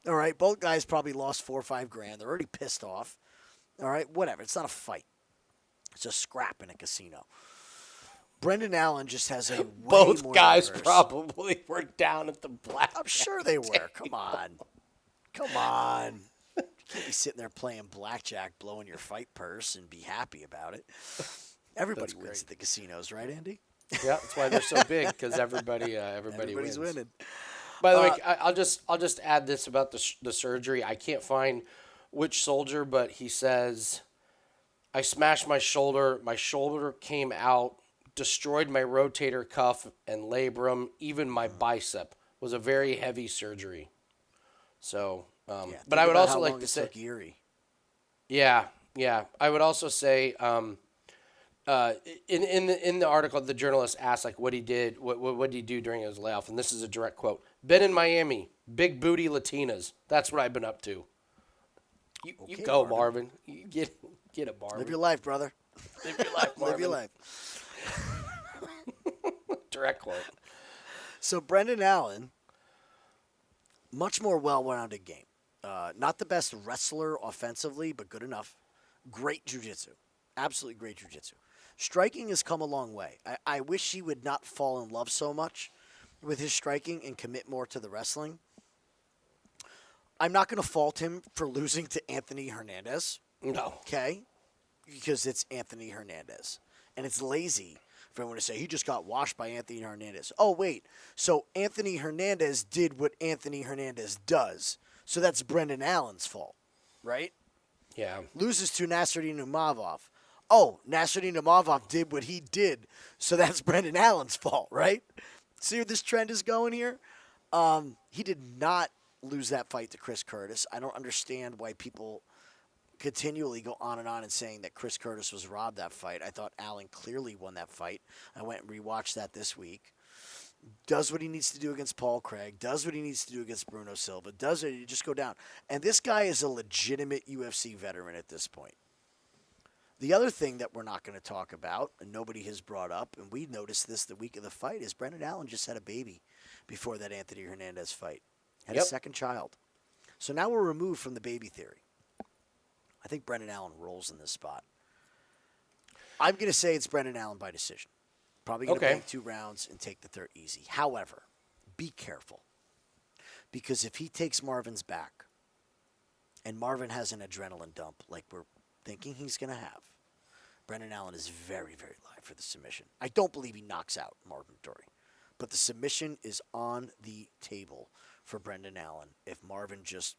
All right, both guys probably lost 4 or 5 grand. They're already pissed off. All right, whatever. It's not a fight. It's a scrap in a casino. Brendan Allen just has a way Both more guys nerves. probably were down at the black. I'm sure they were. Come on. Come on. You can't be sitting there playing blackjack, blowing your fight purse, and be happy about it. Everybody wins at the casinos, right, Andy? Yeah, that's why they're so big, because everybody's Everybody's wins. winning. By the way, I'll just add this about the surgery. I can't find which soldier, but he says, I smashed my shoulder. My shoulder came out, destroyed my rotator cuff and labrum. Even my bicep was a very heavy surgery. So, but I would also like to say, yeah. I would also say, in the article, the journalist asked like what he did, what did he do during his layoff, and this is a direct quote: "Been in Miami, big booty Latinas. That's what I've been up to." You go, Marvin. You get it, Marvin. Live your life, brother. Live your life, Marvin. Live your life. Direct quote. So Brendan Allen, much more well-rounded game. Not the best wrestler offensively, but good enough. Great jiu-jitsu. Absolutely great jiu-jitsu. Striking has come a long way. I wish he would not fall in love so much with his striking and commit more to the wrestling. I'm not going to fault him for losing to Anthony Hernandez. No. Okay? Because it's Anthony Hernandez. And it's lazy for anyone to say, he just got washed by Anthony Hernandez. Oh, wait. So Anthony Hernandez did what Anthony Hernandez does. So that's Brendan Allen's fault, right? Yeah. Loses to Nasruddin Umavov. Oh, Nasruddin Umavov did what he did. So that's Brendan Allen's fault, right? See where this trend is going here? He did not lose that fight to Chris Curtis. I don't understand why people continually go on and saying that Chris Curtis was robbed that fight. I thought Allen clearly won that fight. I went and rewatched that this week. Does what he needs to do against Paul Craig. Does what he needs to do against Bruno Silva. Does it? You just go down. And this guy is a legitimate UFC veteran at this point. The other thing that we're not going to talk about, and nobody has brought up, and we noticed this the week of the fight, is Brendan Allen just had a baby before that Anthony Hernandez fight. Had a second child. So now we're removed from the baby theory. I think Brendan Allen rolls in this spot. I'm going to say it's Brendan Allen by decision. Probably going to bank 2 rounds and take the third easy. However, be careful. Because if he takes Marvin's back, and Marvin has an adrenaline dump like we're thinking he's going to have, Brendan Allen is very, very live for the submission. I don't believe he knocks out Marvin Vetorri. But the submission is on the table for Brendan Allen if Marvin just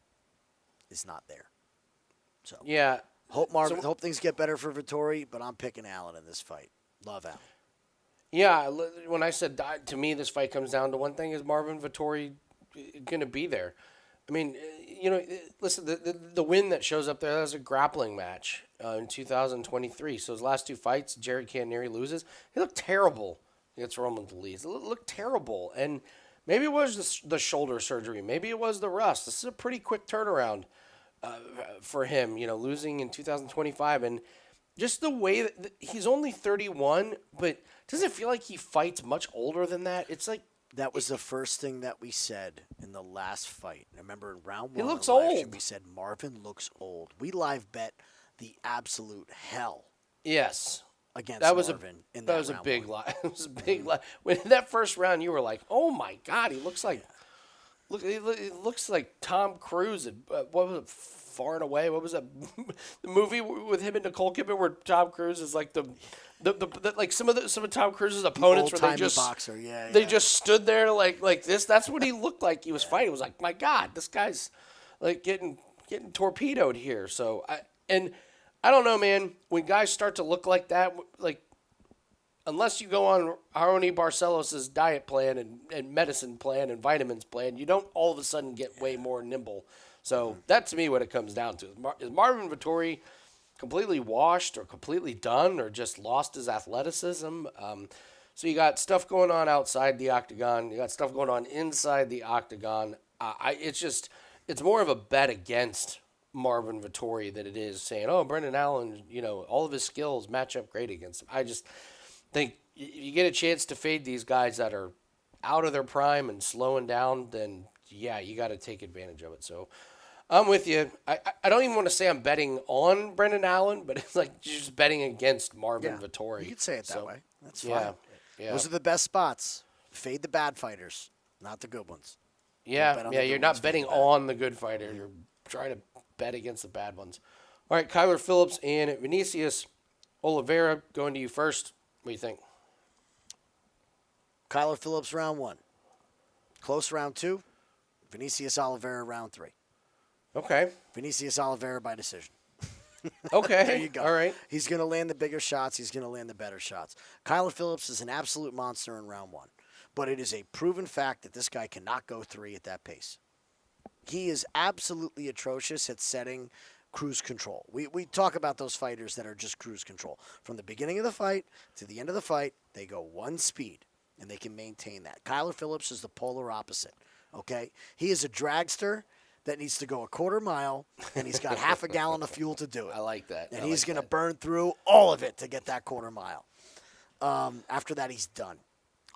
is not there. So yeah, hope things get better for Vetorri, but I'm picking Allen in this fight. Love Allen. Yeah, when I said to me this fight comes down to one thing: is Marvin Vetorri going to be there? I mean, listen, the win that shows up there, that was a grappling match in 2023. So his last 2 fights, Jared Cannonier loses. He looked terrible against Roman Dolidze. It looked terrible, and maybe it was the shoulder surgery. Maybe it was the rust. This is a pretty quick turnaround for him, losing in 2025. And just the way that he's only 31, but doesn't it feel like he fights much older than that? It's like that was the first thing that we said in the last fight. I remember in round 1, he looks old. We said Marvin looks old. We live bet the absolute hell. Yes. Against Marvin. That was a big lie. It was a big lie. When in that first round, you were like, "Oh my God, he looks like." He looks like Tom Cruise. What was it? Far and Away. What was that? The movie with him and Nicolle Kidman, where Tom Cruise is like the like some of Tom Cruise's opponents, where they just boxer. They just stood there like this. That's what he looked like. He was fighting. It was like, my God, this guy's like getting torpedoed here. So I don't know, man. When guys start to look like that, like, unless you go on Aroni Barcelos' diet plan and medicine plan and vitamins plan, you don't all of a sudden get way more nimble. So that's to me what it comes down to. Is Marvin Vetorri completely washed or completely done or just lost his athleticism? So you got stuff going on outside the octagon. You got stuff going on inside the octagon. It's more of a bet against Marvin Vetorri than it is saying, oh, Brendan Allen, all of his skills match up great against him. I just think you get a chance to fade these guys that are out of their prime and slowing down, then yeah, you got to take advantage of it. So I'm with you. I don't even want to say I'm betting on Brendan Allen, but it's like just betting against Marvin Vetorri. You could say it that way. That's fine. Yeah, yeah. Those are the best spots. Fade the bad fighters, not the good ones. Yeah, you're not betting on the good fighter. You're trying to bet against the bad ones. All right, Kyler Phillips and Vinicius Oliveira, going to you first. What do you think? Kyler Phillips, round 1. Close round 2. Vinicius Oliveira, round 3. Okay. Vinicius Oliveira by decision. Okay. There you go. All right. He's going to land the bigger shots. He's going to land the better shots. Kyler Phillips is an absolute monster in round 1. But it is a proven fact that this guy cannot go 3 at that pace. He is absolutely atrocious at setting cruise control. We talk about those fighters that are just cruise control. From the beginning of the fight to the end of the fight, they go one speed, and they can maintain that. Kyler Phillips is the polar opposite, okay? He is a dragster that needs to go a quarter mile, and he's got half a gallon of fuel to do it. I like that. And he's going to burn through all of it to get that quarter mile. After that, he's done.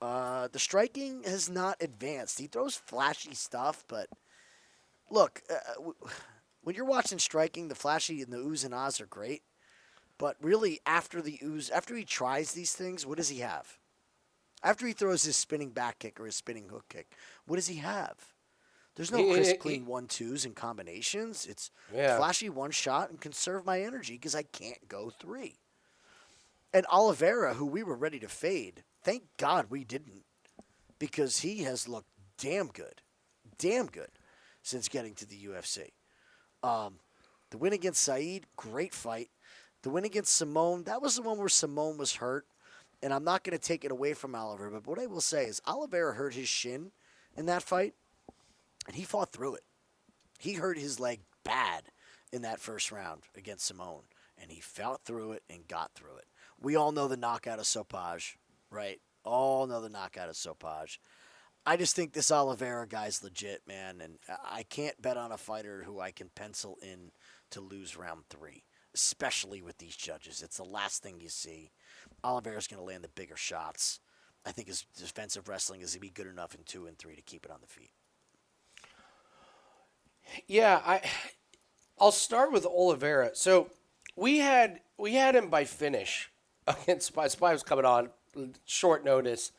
The striking has not advanced. He throws flashy stuff, but look, when you're watching striking, the flashy and the oohs and ahs are great. But really, after he tries these things, what does he have? After he throws his spinning back kick or his spinning hook kick, what does he have? There's no crisp, clean 1-2s and combinations. It's flashy one shot and conserve my energy because I can't go 3. And Oliveira, who we were ready to fade, thank God we didn't, because he has looked damn good since getting to the UFC. The win against Saeed, great fight. The win against Simone, that was the one where Simone was hurt, and I'm not going to take it away from Oliveira, but what I will say is Oliveira hurt his shin in that fight, and he fought through it. He hurt his leg bad in that first round against Simone, and he fought through it and got through it. We all know the knockout of Sopaj, right? All know the knockout of Sopaj. I just think this Oliveira guy's legit, man, and I can't bet on a fighter who I can pencil in to lose round 3, especially with these judges. It's the last thing you see. Oliveira's going to land the bigger shots. I think his defensive wrestling is going to be good enough in 2 and 3 to keep it on the feet. Yeah, I'll start with Oliveira. So we had him by finish against Spy. Spy was coming on short notice,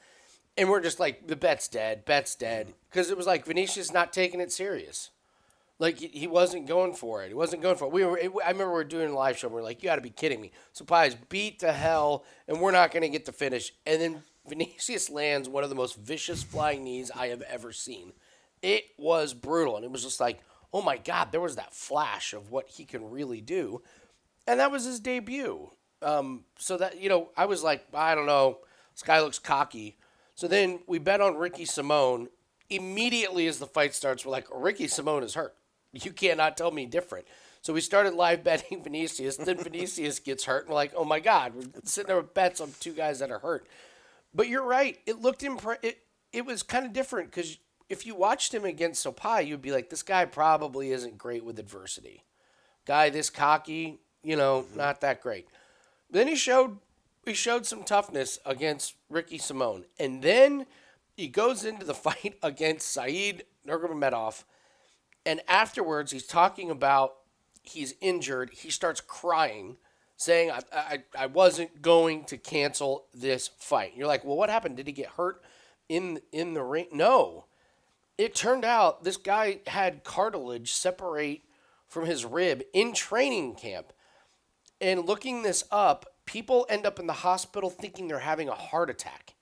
and we're just like, the bet's dead, because it was like Vinicius not taking it serious. Like he wasn't going for it. I remember we were doing a live show. And we were like, you got to be kidding me. Spy's beat to hell, and we're not going to get the finish. And then Vinicius lands one of the most vicious flying knees I have ever seen. It was brutal, and it was just like, oh my God, there was that flash of what he can really do. And that was his debut. So that, I was like, I don't know, this guy looks cocky. So then we bet on Ricky Simone. Immediately as the fight starts, we're like, Ricky Simone is hurt. You cannot tell me different. So we started live betting Vinicius. Then Vinicius gets hurt. And we're like, oh my God, we're sitting there with bets on 2 guys that are hurt. But you're right. It looked it was kind of different because if you watched him against Sopai, you'd be like, this guy probably isn't great with adversity. Guy this cocky, not that great. Then he showed some toughness against Ricky Simone. And then he goes into the fight against Saeed Nurmagomedov. And afterwards, he's talking about he's injured. He starts crying, saying, I wasn't going to cancel this fight. You're like, well, what happened? Did he get hurt in the ring? No. It turned out this guy had cartilage separate from his rib in training camp. And looking this up, people end up in the hospital thinking they're having a heart attack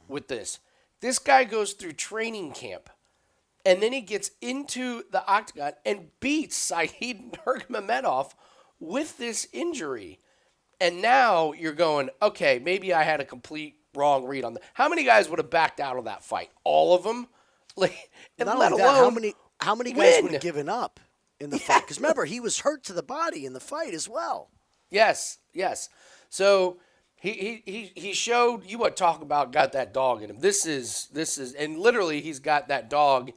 with this. This guy goes through training camp, and then he gets into the octagon and beats Saeed Nurmagomedov with this injury. And now you're going, okay, maybe I had a complete wrong read on that. How many guys would have backed out of that fight? All of them? And not let only that, alone how many guys would have given up in the fight? Because remember, he was hurt to the body in the fight as well. Yes. So he showed you what talk about got that dog in him. This is and literally he's got that dog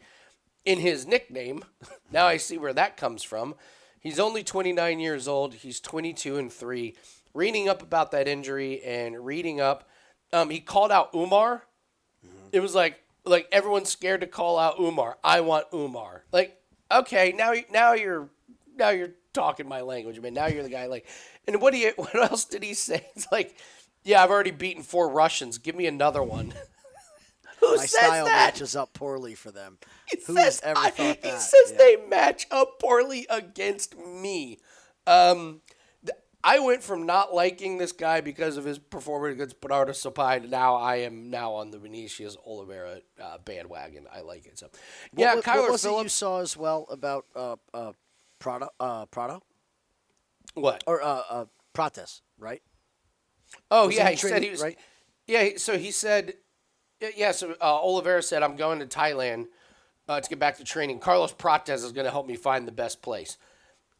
in his nickname. Now I see where that comes from. He's only 29 years old. He's 22-3. Reading up about that injury and reading up, he called out Umar. Mm-hmm. It was like, Like everyone's scared to call out Umar. I want Umar. Like, okay, now you're talking my language, man. Now you're the guy. Like, and what else did he say? It's like, yeah, I've already beaten 4 Russians. Give me another one. Who My says style that? matches up poorly for them. He Who has says, ever thought that? He says Yeah. they match up poorly against me. I went from not liking this guy because of his performance against Bernardo Sopai to now I am now on the Vinicius Oliveira bandwagon. I like it. So, yeah, What Kyler was it you Phillips. saw as well about Prado? Prado? What? Or Prates, right? Oh, Was yeah, he he said training- he was. right? Yeah, so he said, yeah, so Oliveira said, I'm going to Thailand to get back to training. Carlos Prates is going to help me find the best place.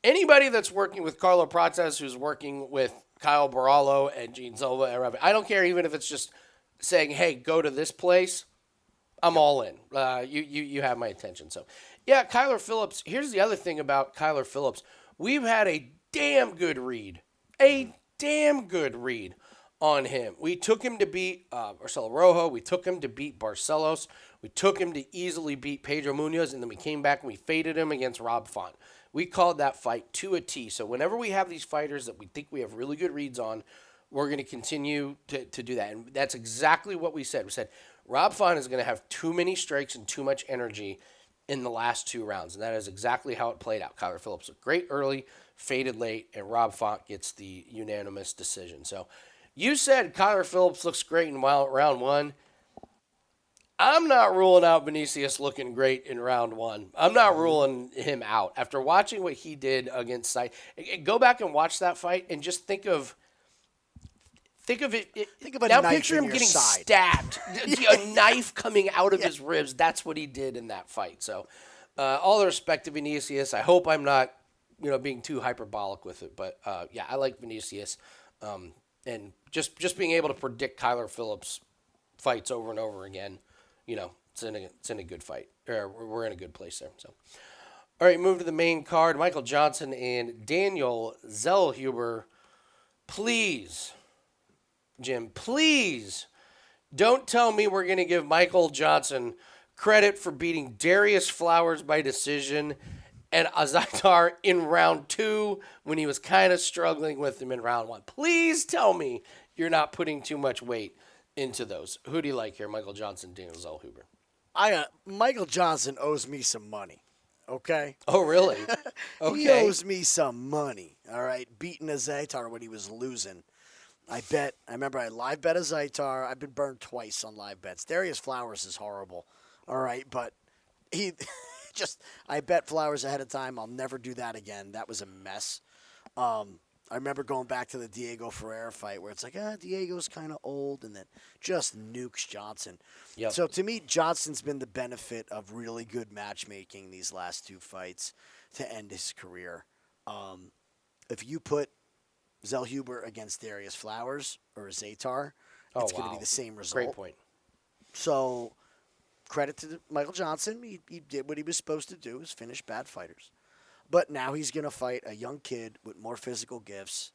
Anybody that's working with Carlo Prates, who's working with Kyle Barallo and Gene Silva and Rabbit, I don't care even if it's just saying, hey, go to this place. I'm all in. You have my attention. So, yeah, Kyler Phillips. Here's the other thing about Kyler Phillips. We've had a damn good read. A damn good read on him. We took him to beat Marcelo Rojo. We took him to beat Barcelos. We took him to easily beat Pedro Munoz, and then we came back and we faded him against Rob Font. We called that fight to a T. So whenever we have these fighters that we think we have really good reads on, we're going to continue to do that. And that's exactly what we said. We said Rob Font is going to have too many strikes and too much energy in the last 2 rounds. And that is exactly how it played out. Kyler Phillips looked great early, faded late, and Rob Font gets the unanimous decision. So you said Kyler Phillips looks great in round 1. I'm not ruling out Vinicius looking great in round 1. I'm not ruling him out. After watching what he did against Sight, go back and watch that fight and just think of it. Think of a now knife picture in him your getting side. stabbed. A knife coming out of his ribs. That's what he did in that fight. So, all the respect to Vinicius. I hope I'm not, being too hyperbolic with it. But yeah, I like Vinicius, and just being able to predict Kyler Phillips fights over and over again. It's in a good fight. We're in a good place there. So, all right, move to the main card. Michael Johnson and Daniel Zellhuber. Please, Jim, please don't tell me we're going to give Michael Johnson credit for beating Darius Flowers by decision and Azaitar in round 2 when he was kind of struggling with him in round 1. Please tell me you're not putting too much weight into those. Who do you like here, Michael Johnson, Daniel Zellhuber? Michael Johnson owes me some money. Okay. Oh, really? He Okay. owes me some money. All right, beating a Zaitar when he was losing. I remember I live bet a Zaitar. I've been burned twice on live bets. Darius Flowers is horrible. All right, but he I bet Flowers ahead of time. I'll never do that again. That was a mess. I remember going back to the Diego Ferreira fight where it's like, Diego's kind of old, and then just nukes Johnson. Yep. So to me, Johnson's been the benefit of really good matchmaking these last 2 fights to end his career. If you put Zellhuber against Darius Flowers or Zaitar, it's going to be the same result. Great point. So credit to Michael Johnson. He did what he was supposed to do, is finish bad fighters. But now he's going to fight a young kid with more physical gifts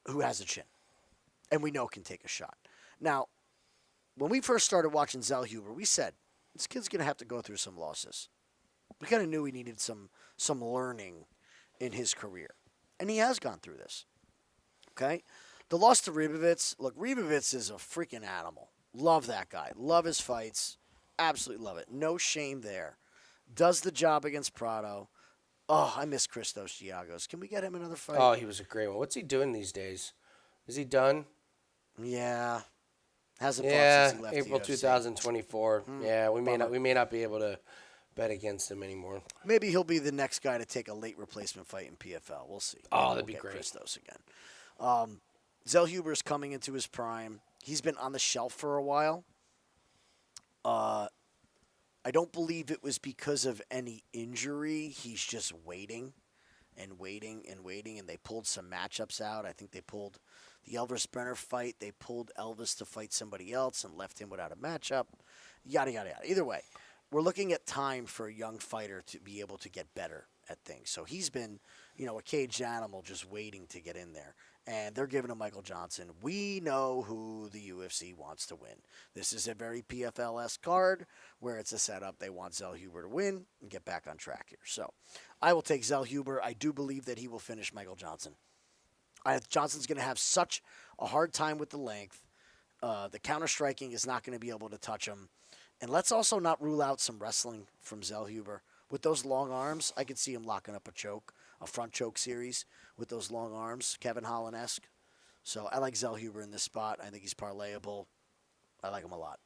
who has a chin. And we know can take a shot. Now, when we first started watching Zellhuber, we said, this kid's going to have to go through some losses. We kind of knew he needed some learning in his career. And he has gone through this. Okay? The loss to Ribovitz. Look, Ribovitz is a freaking animal. Love that guy. Love his fights. Absolutely love it. No shame there. Does the job against Prado. Oh, I miss Christos Giagos. Can we get him another fight? Oh, he was a great one. What's he doing these days? Is he done? Yeah. Hasn't fought Yeah, since he left April the UFC. 2024. Yeah, we bummer. may not be able to bet against him anymore. Maybe he'll be the next guy to take a late replacement fight in PFL. We'll see. Oh, Maybe that'd be get great. Christos again. Zellhuber's coming into his prime. He's been on the shelf for a while. I don't believe it was because of any injury. He's just waiting and waiting and waiting, and they pulled some matchups out. I think they pulled the Elvis Brenner fight. They pulled Elvis to fight somebody else and left him without a matchup. Yada, yada, yada. Either way, we're looking at time for a young fighter to be able to get better at things. So he's been a caged animal just waiting to get in there. And they're giving him Michael Johnson. We know who the UFC wants to win. This is a very PFL-esque card where it's a setup. They want Zellhuber to win and get back on track here. So I will take Zellhuber. I do believe that he will finish Michael Johnson. Johnson's going to have such a hard time with the length. The counter-striking is not going to be able to touch him. And let's also not rule out some wrestling from Zellhuber. With those long arms, I could see him locking up a front choke series with those long arms, Kevin Holland-esque. So I like Zellhuber in this spot. I think he's parlayable. I like him a lot.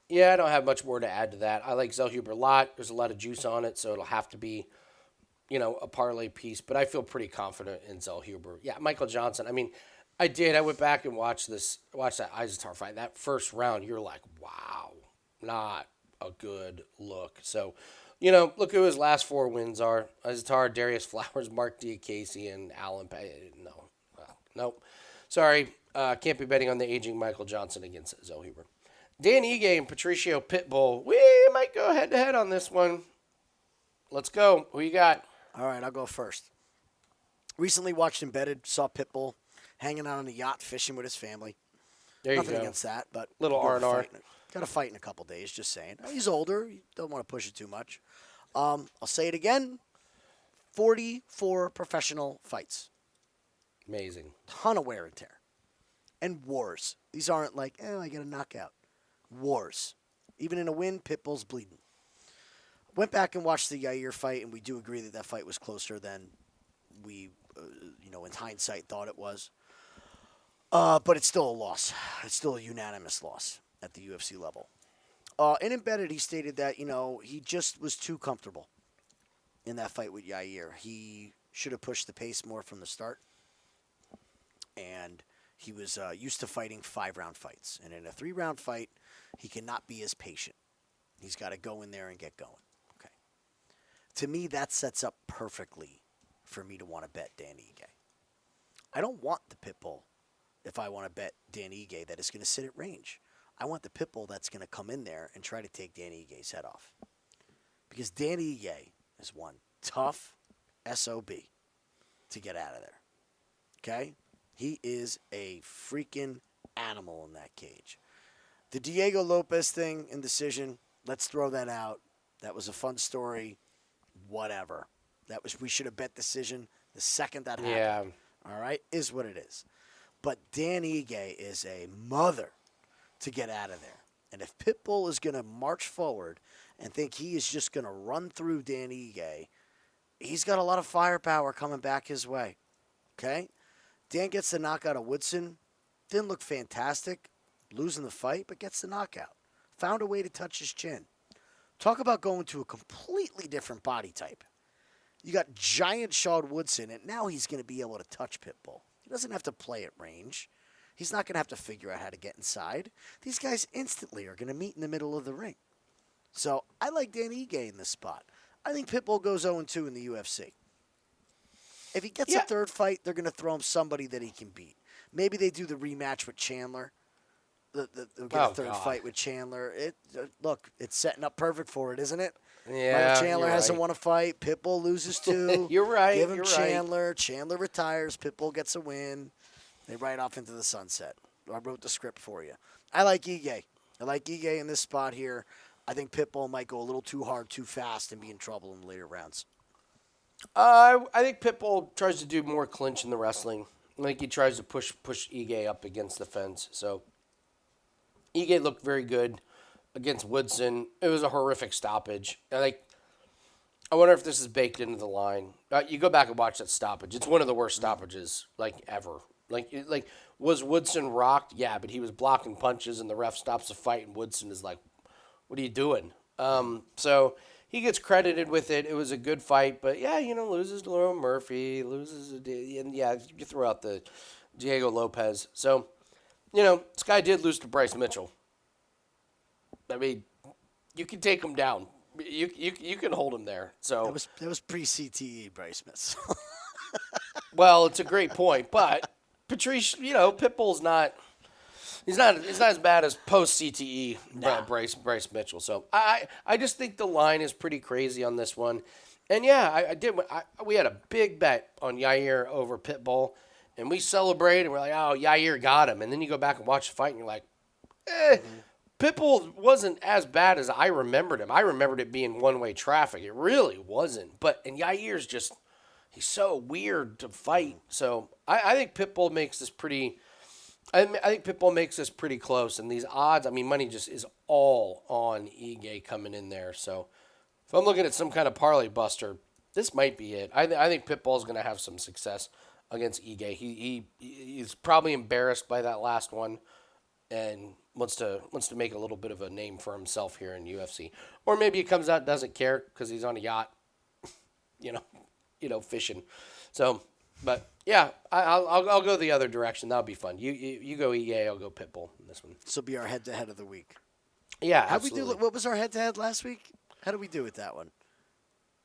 Yeah, I don't have much more to add to that. I like Zellhuber a lot. There's a lot of juice on it, so it'll have to be, a parlay piece. But I feel pretty confident in Zellhuber. Yeah, Michael Johnson. I mean, I did. I went back and watched that Isatar fight. That first round, you're like, wow, not a good look. So, look who his last 4 wins are. Isatar, Darius Flowers, Mark Diakase, and Alan Pay. Nope. Sorry. Can't be betting on the aging Michael Johnson against Zellhuber. Dan Ige and Patricio Pitbull. We might go head-to-head on this one. Let's go. Who you got? All right, I'll go first. Recently watched Embedded, saw Pitbull hanging out on a yacht fishing with his family. There you Nothing go. against that, but Little R&R. Got to fight in a couple days, just saying. He's older. You don't want to push it too much. I'll say it again. 44 professional fights. Amazing. Ton of wear and tear. And wars. These aren't like, I get a knockout. Wars. Even in a win, Pitbull's bleeding. Went back and watched the Yair fight, and we do agree that fight was closer than we, in hindsight, thought it was. But it's still a loss. It's still a unanimous loss at the UFC level. In Embedded, he stated that, he just was too comfortable in that fight with Yair. He should have pushed the pace more from the start. And he was used to fighting 5-round fights. And in a 3-round fight, he cannot be as patient. He's got to go in there and get going. Okay. To me, that sets up perfectly for me to want to bet Dan Ige. I don't want the Pitbull if I want to bet Dan Ige that is going to sit at range. I want the Pitbull that's going to come in there and try to take Dan Ige's head off. Because Dan Ige is one tough SOB to get out of there. Okay? He is a freaking animal in that cage. The Diego Lopez thing and decision, let's throw that out. That was a fun story. Whatever. We should have bet decision the second that happened. Yeah. All right? Is what it is. But Dan Ige is a mother to get out of there. And if Pitbull is going to march forward and think he is just going to run through Dan Ige, he's got a lot of firepower coming back his way. Okay? Dan gets the knockout of Woodson. Didn't look fantastic, losing the fight, but gets the knockout. Found a way to touch his chin. Talk about going to a completely different body type. You got giant Shawd Woodson, and now he's going to be able to touch Pitbull. He doesn't have to play at range. He's not going to have to figure out how to get inside. These guys instantly are going to meet in the middle of the ring. So I like Dan Ige in this spot. I think Pitbull goes 0-2 in the UFC. If he gets a third fight, they're going to throw him somebody that he can beat. Maybe they do the rematch with Chandler. They'll get a third fight with Chandler. Look, it's setting up perfect for it, isn't it? Yeah, Chandler hasn't won a fight. Pitbull loses 2. You're right. Give him Chandler. Right. Chandler retires. Pitbull gets a win. They ride off into the sunset. I wrote the script for you. I like Ige. I like Ige in this spot here. I think Pitbull might go a little too hard, too fast, and be in trouble in the later rounds. I think Pitbull tries to do more clinch in the wrestling. I think he tries to push Ige up against the fence. So Ige looked very good against Woodson. It was a horrific stoppage. I wonder if this is baked into the line. You go back and watch that stoppage. It's one of the worst stoppages ever. Was Woodson rocked? Yeah, but he was blocking punches, and the ref stops the fight, and Woodson is like, "What are you doing?" So he gets credited with it. It was a good fight, but loses to Laurel Murphy, and you throw out the Diego Lopez. So, this guy did lose to Bryce Mitchell. I mean, you can take him down. You can hold him there. So that was pre-CTE, Bryce Mitchell. Well, it's a great point, but Patricio, Pitbull's not. He's not as bad as post CTE Bryce Mitchell. So I just think the line is pretty crazy on this one. And yeah, I did. We had a big bet on Yair over Pitbull, and we celebrated. And we're like, oh, Yair got him. And then you go back and watch the fight, and you're like, Pitbull wasn't as bad as I remembered him. I remembered it being one-way traffic. It really wasn't. And Yair's just, he's so weird to fight. So I think Pitbull makes this pretty. I think Pitbull makes this pretty close. And these odds, I mean, money just is all on Ige coming in there. So. If I'm looking at some kind of parlay buster, this might be it. I think Pitbull's going to have some success against Ige. He's probably embarrassed by that last one, and wants to make a little bit of a name for himself here in UFC. Or maybe he comes out and doesn't care because he's on a yacht, fishing. So, but yeah, I'll go the other direction. That'll be fun. You go Ige, I'll go Pitbull in this one. This will be our head-to-head of the week. Yeah, How'd absolutely. we do? What was our head-to-head last week? How did we do with that one?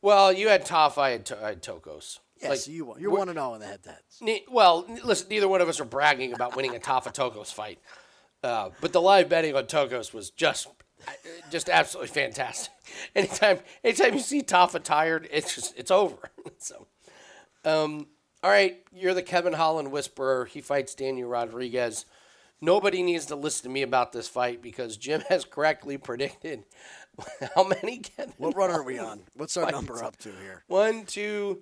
Well, you had Tough, I had Tokos. Yeah, so you won. You're 1-0 in the head-to-heads. Well, listen, neither one of us are bragging about winning a Tafa Tokos fight. But the live betting on Tokos was just absolutely fantastic. Anytime you see Tafa tired, it's over. So, all right, you're the Kevin Holland whisperer. He fights Daniel Rodriguez. Nobody needs to listen to me about this fight because Jim has correctly predicted how many Kevin What run are we on? What's our number up to here? 1, 2.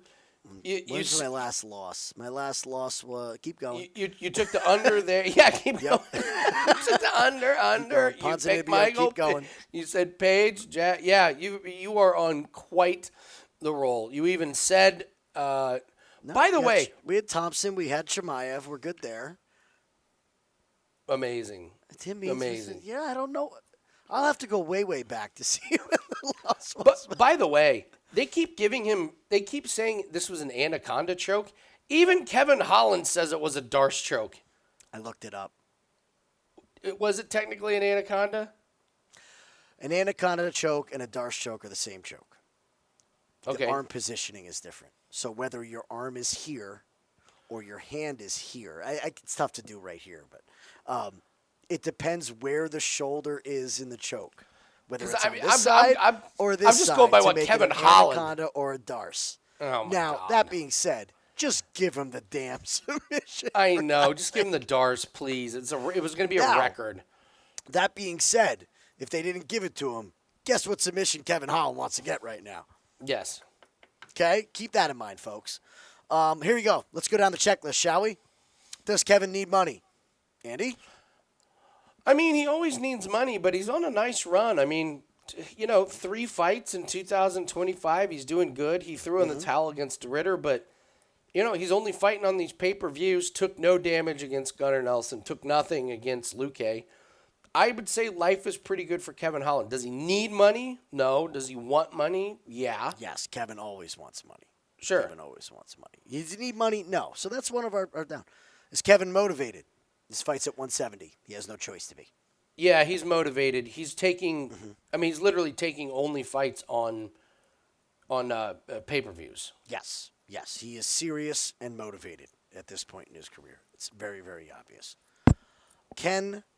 When's my last loss? My last loss was keep going. You took the under there. Yeah, keep going. You took the under. You picked Michael. Keep going. You said Paige. Jack. Yeah, you are on quite the roll. You even said. By the way, we had Thompson. We had Chimaev. We're good there. Amazing. Amazing. Yeah, I don't know. I'll have to go way, way back to see when the loss was. But by the way, they keep saying this was an anaconda choke. Even Kevin Holland says it was a Darce choke. I looked it up. Was it technically an anaconda? An anaconda choke and a Darce choke are the same choke. Okay. The arm positioning is different. So whether your arm is here or your hand is here, it's tough to do right here, but it depends where the shoulder is in the choke. Whether it's on this side or this side. I'm just going by what Kevin Holland. Anaconda or a Darce. Oh my now, God. that being said, just give him the damn submission. I know. Just give him the Darce, please. It was going to be a record. That being said, if they didn't give it to him, guess what submission Kevin Holland wants to get right now? Yes. Okay? Keep that in mind, folks. Here we go. Let's go down the checklist, shall we? Does Kevin need money? Andy? I mean, he always needs money, but he's on a nice run. I mean, 3 fights in 2025. He's doing good. He threw in the towel against Ritter, but, he's only fighting on these pay-per-views, took no damage against Gunnar Nelson, took nothing against Luque. I would say life is pretty good for Kevin Holland. Does he need money? No. Does he want money? Yeah. Yes, Kevin always wants money. Sure. Kevin always wants money. Does he need money? No. So that's one of our down. Is Kevin motivated? This fight's at 170. He has no choice to be. Yeah, he's motivated. He's taking. I mean, he's literally taking only fights on pay-per-views. Yes, he is serious and motivated at this point in his career. It's very, very obvious.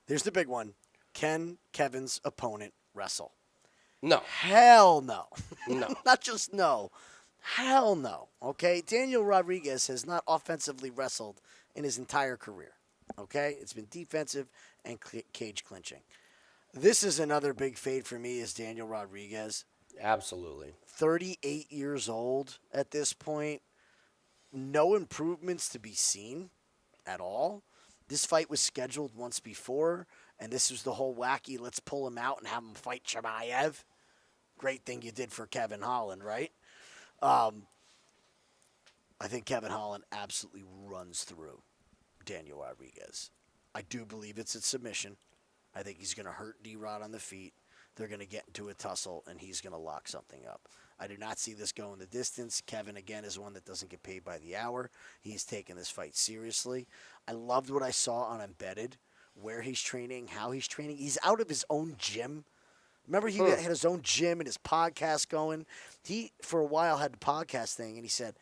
There's the big one. Can Kevin's opponent wrestle? No. Hell no. No. Not just no. Hell no. Okay? Daniel Rodriguez has not offensively wrestled in his entire career. Okay? It's been defensive and cage clinching. This is another big fade for me is Daniel Rodriguez. Absolutely. 38 years old at this point. No improvements to be seen at all. This fight was scheduled once before, and this was the whole wacky, let's pull him out and have him fight Chimaev. Great thing you did for Kevin Holland, right? I think Kevin Holland absolutely runs through Daniel Rodriguez. I do believe it's a submission. I think he's going to hurt D-Rod on the feet. They're going to get into a tussle, and he's going to lock something up. I do not see this going the distance. Kevin, again, is one that doesn't get paid by the hour. He's taking this fight seriously. I loved what I saw on Embedded, where he's training, how he's training. He's out of his own gym. Remember, he had his own gym and his podcast going. He, for a while, had the podcast thing, and he said,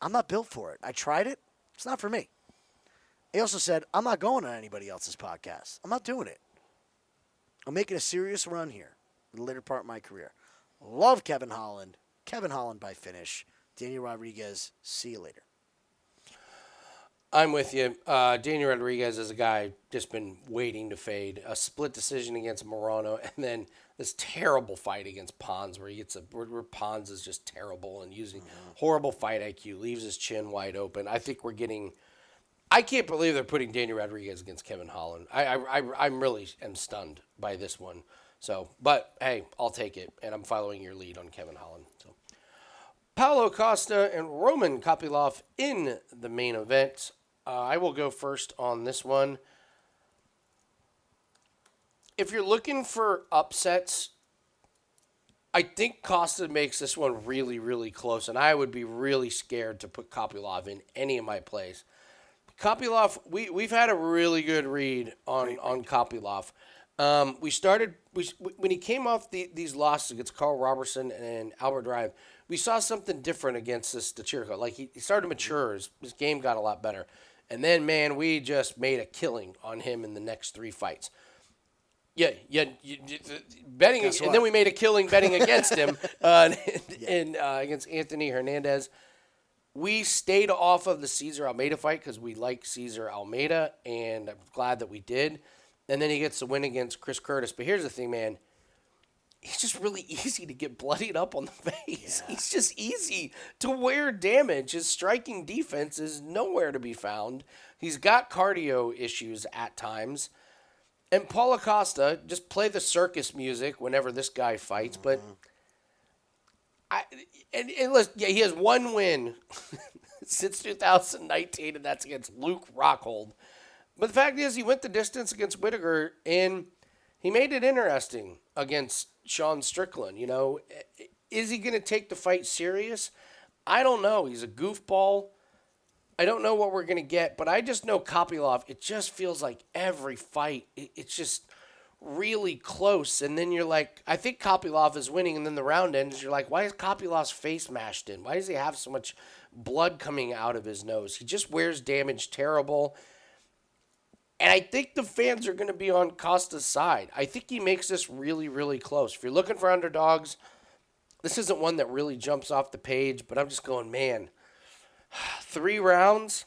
I'm not built for it. I tried it. It's not for me. He also said, I'm not going on anybody else's podcast. I'm not doing it. I'm making a serious run here in the later part of my career. Love Kevin Holland. Kevin Holland by finish. Daniel Rodriguez, see you later. I'm with you. Daniel Rodriguez is a guy just been waiting to fade. A split decision against Morano, and then this terrible fight against Pons, where he gets where Pons is just terrible and using horrible fight IQ, leaves his chin wide open. I think we're getting. I can't believe they're putting Daniel Rodriguez against Kevin Holland. I really am stunned by this one. So, but hey, I'll take it, and I'm following your lead on Kevin Holland. So, Paulo Costa and Roman Kopylov in the main event. I will go first on this one. If you're looking for upsets, I think Costa makes this one really, really close, and I would be really scared to put Kopylov in any of my plays. Kopylov, we've had a really good read on Kopylov. When he came off these losses against Carl Robertson and Albert Drive, we saw something different against this Dachirko. Like he started to mature, his game got a lot better. And then, man, we just made a killing on him in the next 3 fights. Yeah, betting, and then we made a killing betting against him against Anthony Hernandez. We stayed off of the Cesar Almeida fight because we like Cesar Almeida, and I'm glad that we did. And then he gets the win against Chris Curtis. But here's the thing, man. He's just really easy to get bloodied up on the face. Yeah. He's just easy to wear damage. His striking defense is nowhere to be found. He's got cardio issues at times. And Paulo Costa, just play the circus music whenever this guy fights. But he has one win since 2019, and that's against Luke Rockhold. But the fact is, he went the distance against Whittaker, and he made it interesting against Sean Strickland. You know, is he going to take the fight serious? I don't know. He's a goofball. I don't know what we're going to get, but I just know Kopylov, it just feels like every fight, it's just really close. And then you're like, I think Kopylov is winning, and then the round ends. You're like, why is Kopylov's face mashed in? Why does he have so much blood coming out of his nose? He just wears damage terrible. And I think the fans are going to be on Costa's side. I think he makes this really, really close. If you're looking for underdogs, this isn't one that really jumps off the page, but I'm just going, man, 3 rounds?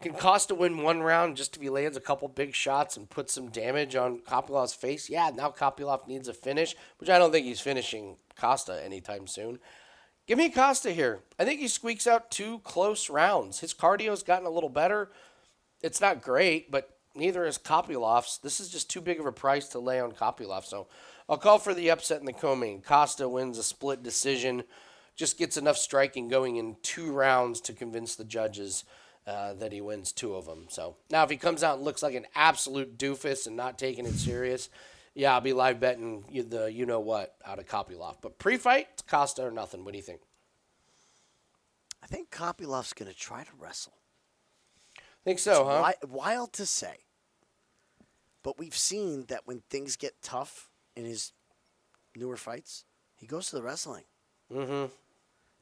Can Costa win 1 round just if he lands a couple big shots and puts some damage on Kopylov's face? Yeah, now Kopylov needs a finish, which I don't think he's finishing Costa anytime soon. Give me Costa here. I think he squeaks out 2 close rounds. His cardio's gotten a little better. It's not great, but neither is Kopylov's. This is just too big of a price to lay on Kopylov. So I'll call for the upset in the co-main. Costa wins a split decision, just gets enough striking going in 2 rounds to convince the judges that he wins 2 of them. So now if he comes out and looks like an absolute doofus and not taking it serious, yeah, I'll be live betting the you-know-what out of Kopylov. But pre-fight, it's Costa or nothing. What do you think? I think Kopylov's going to try to wrestle. Think so, huh? Wild to say. But we've seen that when things get tough in his newer fights, he goes to the wrestling. Mm-hmm.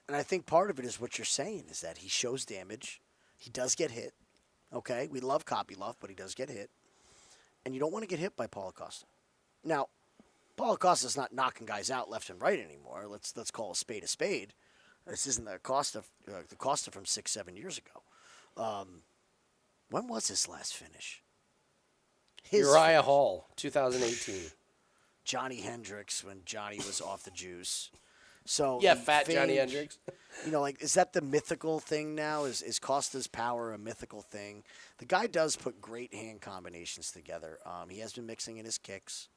And I think part of it is what you're saying, is that he shows damage. He does get hit. Okay? We love Kopylov, but he does get hit. And you don't want to get hit by Paulo Costa. Now, Paulo Costa's not knocking guys out left and right anymore. Let's call a spade a spade. This isn't the Costa from 6-7 years ago. When was his last finish? Uriah Hall, 2018. Johnny Hendricks, when Johnny was off the juice. So yeah, fat Johnny Hendricks. Is that the mythical thing now? Is Costa's power a mythical thing? The guy does put great hand combinations together. He has been mixing in his kicks.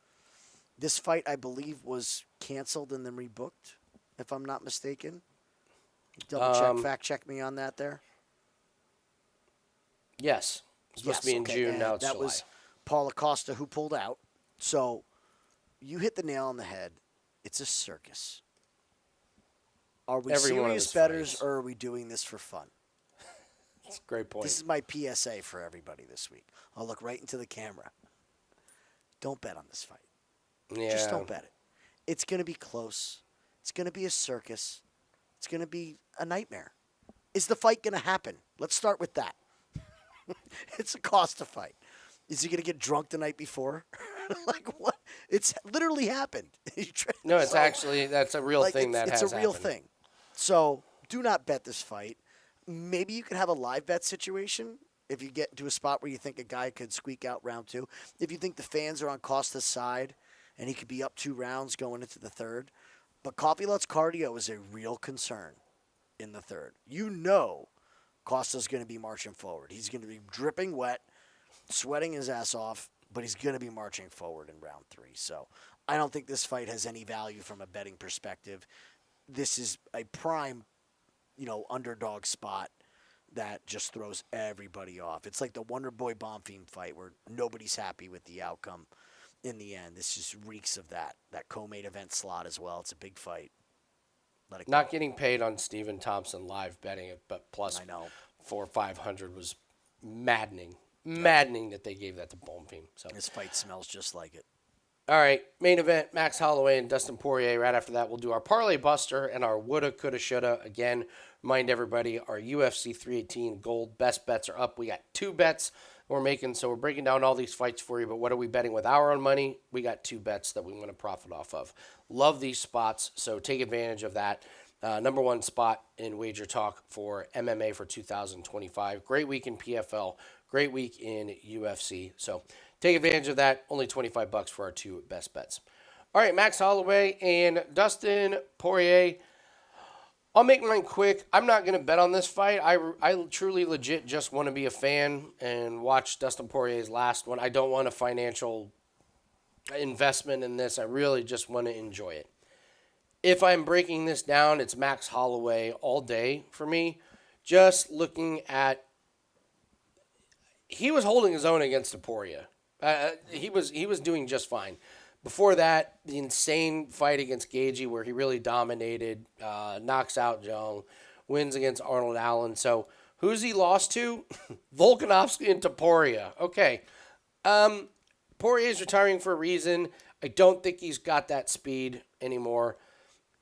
This fight, I believe, was canceled and then rebooked, if I'm not mistaken. Fact check me on that there. Yes. It's supposed to be in June. Now it's July. That was Paulo Costa who pulled out. So you hit the nail on the head. It's a circus. Are we serious bettors, or are we doing this for fun? That's a great point. This is my PSA for everybody this week. I'll look right into the camera. Don't bet on this fight. Yeah. Just don't bet it. It's going to be close. It's going to be a circus. It's going to be a nightmare. Is the fight going to happen? Let's start with that. It's a Costa fight. Is he going to get drunk the night before? Like, what? It's literally happened. No, it's actually, that's a real thing that has happened. It's a real happened. thing. So do not bet this fight. Maybe you could have a live bet situation if you get into a spot where you think a guy could squeak out round 2. If you think the fans are on Costa's side and he could be up 2 rounds going into the third. But Coffee-Lut's cardio is a real concern in the third. You know Costa's going to be marching forward. He's going to be dripping wet, sweating his ass off, but he's going to be marching forward in round 3. So I don't think this fight has any value from a betting perspective. This is a prime, underdog spot that just throws everybody off. It's like the Wonder Boy Bonfim fight where nobody's happy with the outcome in the end. This just reeks of that co-main event slot as well. It's a big fight. Let it go. Not getting paid on Stephen Thompson live betting it, but plus I know. 400 or 500 was maddening. Maddening that they gave that to Bonfim. So this fight smells just like it. All right, main event, Max Holloway and Dustin Poirier. Right after that, we'll do our Parlay Buster and our Woulda, Coulda, Shoulda. Again, remind everybody, our UFC 318 Gold best bets are up. We got 2 bets we're making, so we're breaking down all these fights for you, but what are we betting with our own money? We got 2 bets that we want to profit off of. Love these spots, so take advantage of that. Number 1 spot in Wager Talk for MMA for 2025. Great week in PFL. Great week in UFC. So take advantage of that. Only $25 for our 2 best bets. All right, Max Holloway and Dustin Poirier. I'll make mine quick. I'm not going to bet on this fight. I truly legit just want to be a fan and watch Dustin Poirier's last one. I don't want a financial investment in this. I really just want to enjoy it. If I'm breaking this down, it's Max Holloway all day for me. Just looking at, he was holding his own against Poirier. He was doing just fine. Before that, the insane fight against Gaethje where he really dominated, knocks out Jung, wins against Arnold Allen. So who's he lost to? Volkanovski and Poirier. Okay. Poirier's retiring for a reason. I don't think he's got that speed anymore.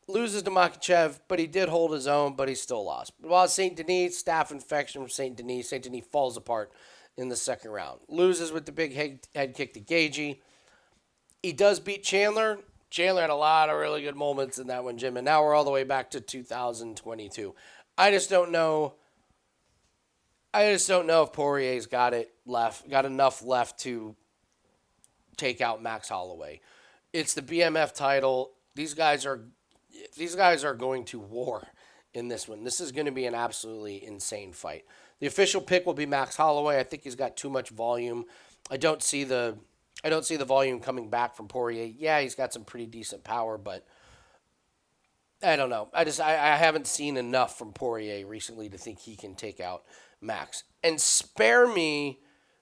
Loses to Makhachev, but he did hold his own, but he still lost. While St. Denis, staph infection from St. Denis. St. Denis falls apart in the second round. Loses with the big head kick to Gaethje. He does beat Chandler. Chandler had a lot of really good moments in that one, Jim. And now we're all the way back to 2022. I just don't know if Poirier's got enough left to take out Max Holloway. It's the BMF title. These guys are going to war in this one. This is going to be an absolutely insane fight. The official pick will be Max Holloway. I think he's got too much volume. I don't see the volume coming back from Poirier. Yeah, he's got some pretty decent power, but I don't know. I haven't seen enough from Poirier recently to think he can take out Max. And spare me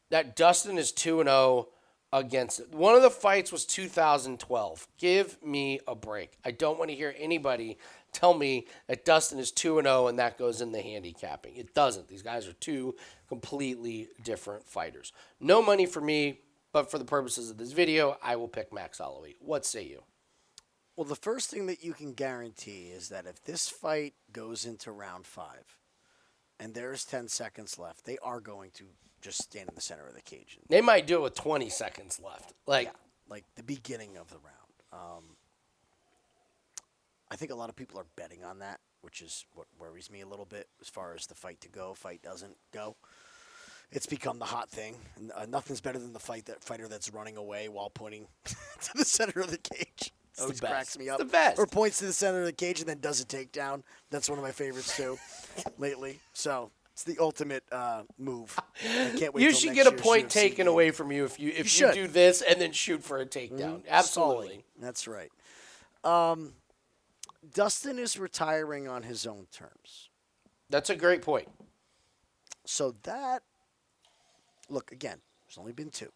that Dustin is 2-0 against it. One of the fights was 2012. Give me a break. I don't want to hear anybody tell me that Dustin is 2-0 and that goes in the handicapping. It doesn't. These guys are 2 completely different fighters. No money for me, but for the purposes of this video, I will pick Max Holloway. What say you? Well, the first thing that you can guarantee is that if this fight goes into round 5 and there's 10 seconds left, they are going to just stand in the center of the cage. They might do it with 20 seconds left. Like the beginning of the round. I think a lot of people are betting on that, which is what worries me a little bit as far as the fight to go, fight doesn't go. It's become the hot thing. Nothing's better than the fighter that's running away while pointing to the center of the cage. Always cracks me up. It's the best. Or points to the center of the cage and then does a takedown. That's one of my favorites too, lately. So it's the ultimate move. I can't wait. You till should next get a year's point UFC taken game. away from you if you do this and then shoot for a takedown. Absolutely. Stalling. That's right. Dustin is retiring on his own terms. That's a great point. So that, look, again, there's only been 2.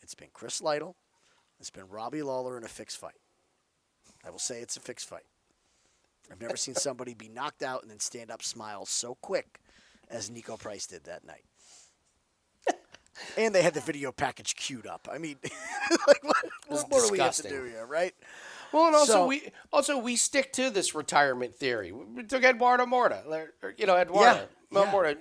It's been Chris Lytle. It's been Robbie Lawler in a fixed fight. I will say it's a fixed fight. I've never seen somebody be knocked out and then stand up smile so quick as Nico Price did that night. And they had the video package queued up. I mean, like, what more do we have to do here, right? Well, and we stick to this retirement theory. We took Eduardo Morta, Morta,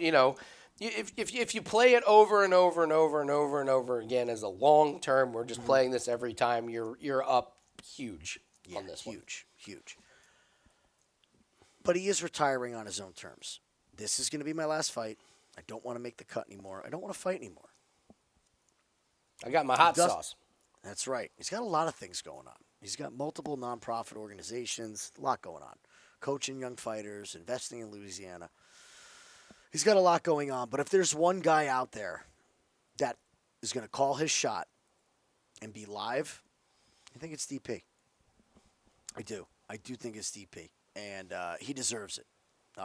if you play it over and over and over and over and over again as a long term, we're just playing this every time. You're up huge on this one. Huge. But he is retiring on his own terms. This is going to be my last fight. I don't want to make the cut anymore. I don't want to fight anymore. I got my hot sauce. That's right. He's got a lot of things going on. He's got multiple nonprofit organizations, a lot going on. Coaching young fighters, investing in Louisiana. He's got a lot going on. But if there's one guy out there that is going to call his shot and be live, I think it's DP. I do. I do think it's DP. And he deserves it.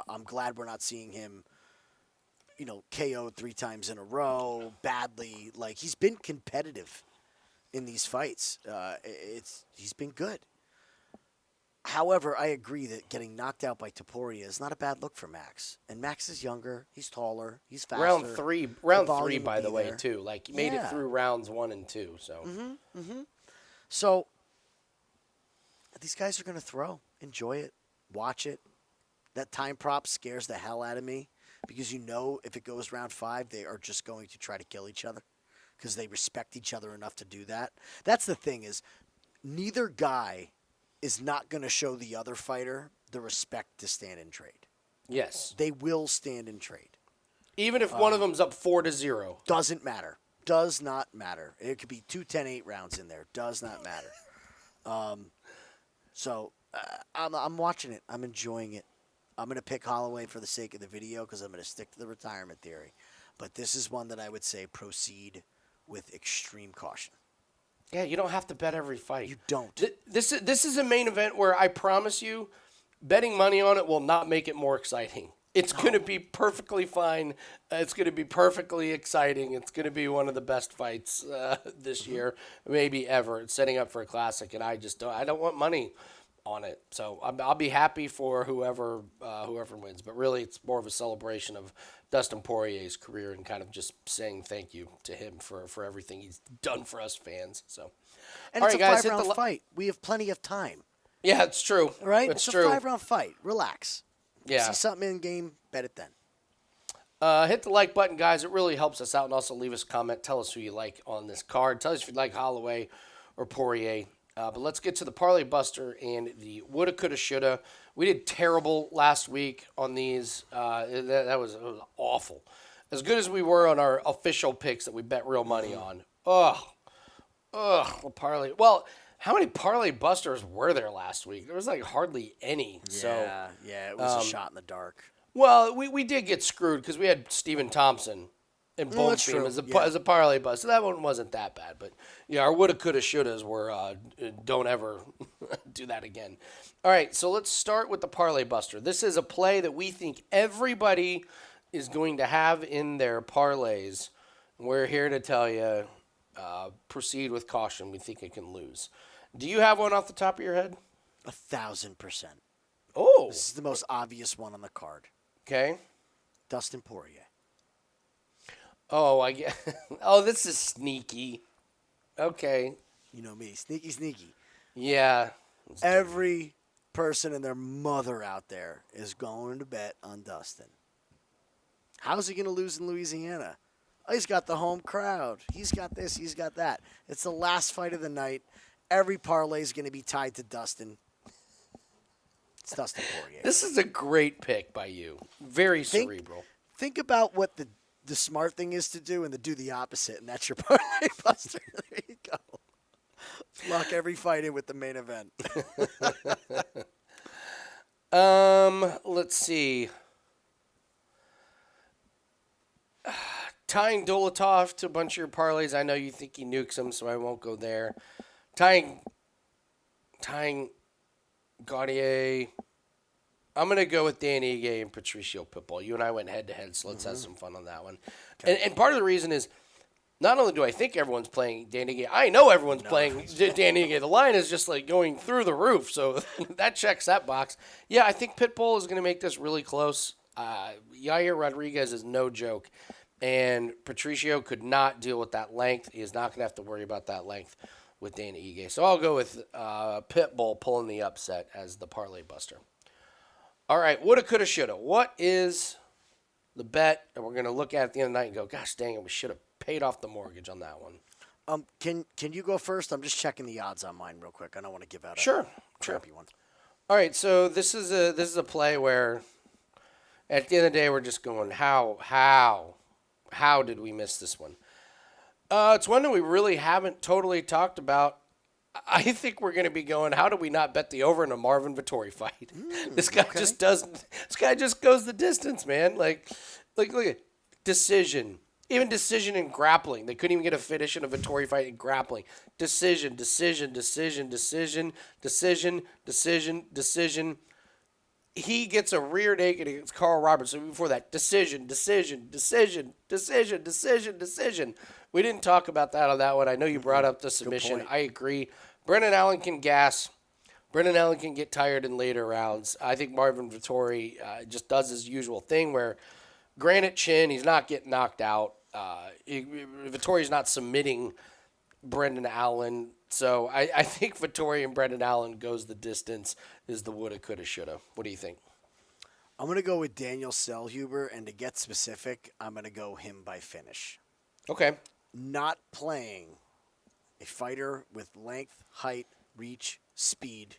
I'm glad we're not seeing him, KO'd 3 times in a row, badly. Like, he's been competitive in these fights. He's been good. However, I agree that getting knocked out by Poirier is not a bad look for Max. And Max is younger. He's taller. He's faster. Round three, by the way, too. Like, he made it through rounds 1 and 2. So, So, these guys are going to throw. Enjoy it. Watch it. That time prop scares the hell out of me because if it goes round 5, they are just going to try to kill each other because they respect each other enough to do that. That's the thing is neither guy is not going to show the other fighter the respect to stand and trade. yes. They will stand and trade. Even if one of them's up 4-0. Doesn't matter. Does not matter. It could be 2 10-8 rounds in there. Does not matter. So I'm watching it. I'm enjoying it. I'm going to pick Holloway for the sake of the video because I'm going to stick to the retirement theory. But this is one that I would say proceed with extreme caution. Yeah, you don't have to bet every fight. You don't. This is a main event where I promise you, betting money on it will not make it more exciting. It's going to be perfectly fine. It's going to be perfectly exciting. It's going to be one of the best fights this year, maybe ever. It's setting up for a classic, and I don't want money on it. So I'll be happy for whoever wins. But really, it's more of a celebration of Dustin Poirier's career and kind of just saying thank you to him for everything he's done for us fans. So, And all it's right, a guys, 5-round fight. We have plenty of time. Yeah, it's true. Right? It's a true. 5-round fight. Relax. Yeah. See something in game, bet it then. Hit the like button, guys. It really helps us out. And also leave us a comment. Tell us who you like on this card. Tell us if you like Holloway or Poirier. But let's get to the Parlay Buster and the woulda, coulda, shoulda. We did terrible last week on these. That was awful. As good as we were on our official picks that we bet real money on. Parlay. Well, how many Parlay Busters were there last week? There was like hardly any. Yeah, it was a shot in the dark. Well, we did get screwed because we had Stephen Thompson and that's Bonefim true. as a parlay bust. So that one wasn't that bad. But, yeah, our woulda, coulda, shouldas were don't ever do that again. All right, so let's start with the Parlay Buster. This is a play that we think everybody is going to have in their parlays. We're here to tell you, proceed with caution. We think it can lose. Do you have one off the top of your head? 1,000%. Oh. This is the most obvious one on the card. Okay. Dustin Poirier. Oh, I get. Oh, this is sneaky. Okay. You know me, sneaky. Yeah. Every person and their mother out there is going to bet on Dustin. How's he going to lose in Louisiana? Oh, he's got the home crowd. He's got this, he's got that. It's the last fight of the night. Every parlay is going to be tied to Dustin. It's Dustin Poirier. This is a great pick by you. Very cerebral. Think about what the smart thing is to do and to do the opposite, and that's your parlay buster. There you go. Lock every fight in with the main event. Let's see. Tying Dulatov to a bunch of your parlays. I know you think he nukes him, so I won't go there. Tying Gautier. I'm going to go with Dan Ige and Patricio Pitbull. You and I went head-to-head, so let's have some fun on that one. Okay. And part of the reason is not only do I think everyone's playing Dan Ige, I know everyone's playing Dan Ige. The line is just like going through the roof, so that checks that box. Yeah, I think Pitbull is going to make this really close. Yair Rodriguez is no joke, and Patricio could not deal with that length. He is not going to have to worry about that length with Dan Ige. So I'll go with Pitbull pulling the upset as the parlay buster. All right, woulda, coulda, shoulda. What is the bet, and we're going to look at it at the end of the night and go, gosh dang it, we should have paid off the mortgage on that one. Can you go first? I'm just checking the odds on mine real quick. I don't want to give out Sure. crappy one. All right, so this is a play where at the end of the day we're just going, how did we miss this one? It's one that we really haven't totally talked about. I think we're going to be going, how do we not bet the over in a Marvin Vetorri fight? This guy just doesn't. This guy just goes the distance, man. Like look at decision. Even decision in grappling. They couldn't even get a finish in a Vetorri fight in grappling. Decision. He gets a rear naked against Carl Robertson. Before that, decision. We didn't talk about that on that one. I know you brought up the submission. I agree. Brendan Allen can gas. Brendan Allen can get tired in later rounds. I think Marvin Vetorri just does his usual thing where, granite chin, he's not getting knocked out. Vettori's not submitting Brendan Allen. So I think Vetorri and Brendan Allen goes the distance, is the woulda, coulda, shoulda. What do you think? I'm going to go with Daniel Zellhuber, and to get specific, I'm going to go him by finish. Okay. Not playing a fighter with length, height, reach, speed,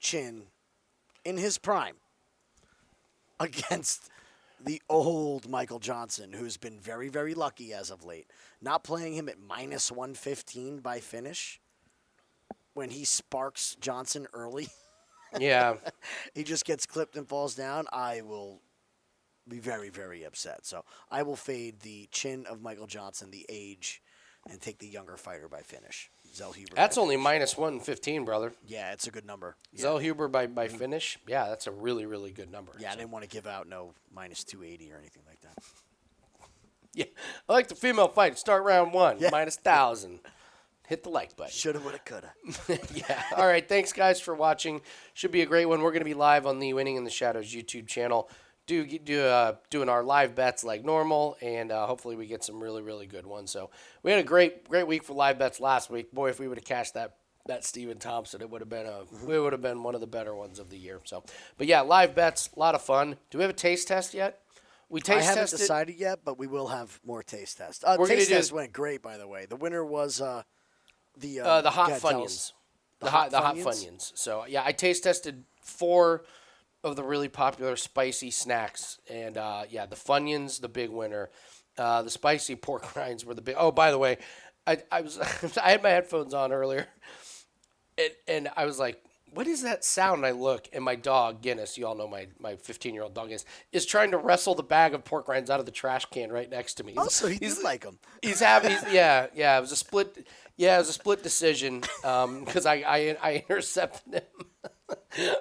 chin in his prime against the old Michael Johnson, who's been very, very lucky as of late. Not playing him at minus 115 by finish when he sparks Johnson early. Yeah. He just gets clipped and falls down. I will be very, very upset. So I will fade the chin of Michael Johnson, the age, and take the younger fighter by finish. Zellhuber. That's only minus 115, brother. Yeah, it's a good number. Yeah. Zellhuber by finish. Yeah, that's a really, really good number. Yeah, I didn't want to give out no minus 280 or anything like that. Yeah, I like the female fight. Start round one, minus 1,000. Hit the like button. Shoulda, woulda, coulda. Yeah. All right. Thanks, guys, for watching. Should be a great one. We're going to be live on the Winning in the Shadows YouTube channel. Doing our live bets like normal, and hopefully we get some really, really good ones. So we had a great week for live bets last week. Boy, if we would have cashed that Stephen Thompson, it would have been one of the better ones of the year. So, but yeah, live bets, a lot of fun. Do we have a taste test yet? I haven't decided yet, but we will have more taste tests. Taste test went great, by the way. The winner was the hot Funyuns. The hot Funyuns. So yeah, I taste tested 4 of the really popular spicy snacks, and the Funyuns, the big winner. The spicy pork rinds were the big. Oh, by the way, I was I had my headphones on earlier, and I was like, what is that sound? And I look, and my dog Guinness, you all know my 15-year-old dog is trying to wrestle the bag of pork rinds out of the trash can right next to me. So he did like them. He's having, yeah. It was a split. Yeah, it was a split decision because I intercepted him.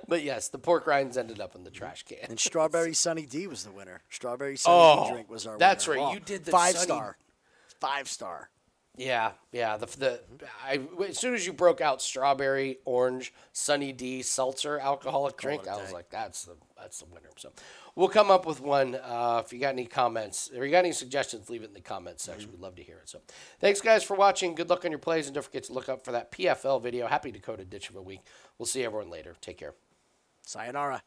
But yes, the pork rinds ended up in the trash can. And Strawberry Sunny D was the winner. Strawberry Sunny D drink was our winner. That's right. You did the 5-star. 5-star. Yeah. As soon as you broke out strawberry, orange, Sunny D, seltzer, alcoholic drink, I was like, that's the winner. So we'll come up with one. If you got any comments or you got any suggestions, leave it in the comments section. We'd love to hear it. So thanks, guys, for watching. Good luck on your plays, and don't forget to look up for that PFL video. Happy Dakota Ditch of a week. We'll see everyone later. Take care. Sayonara.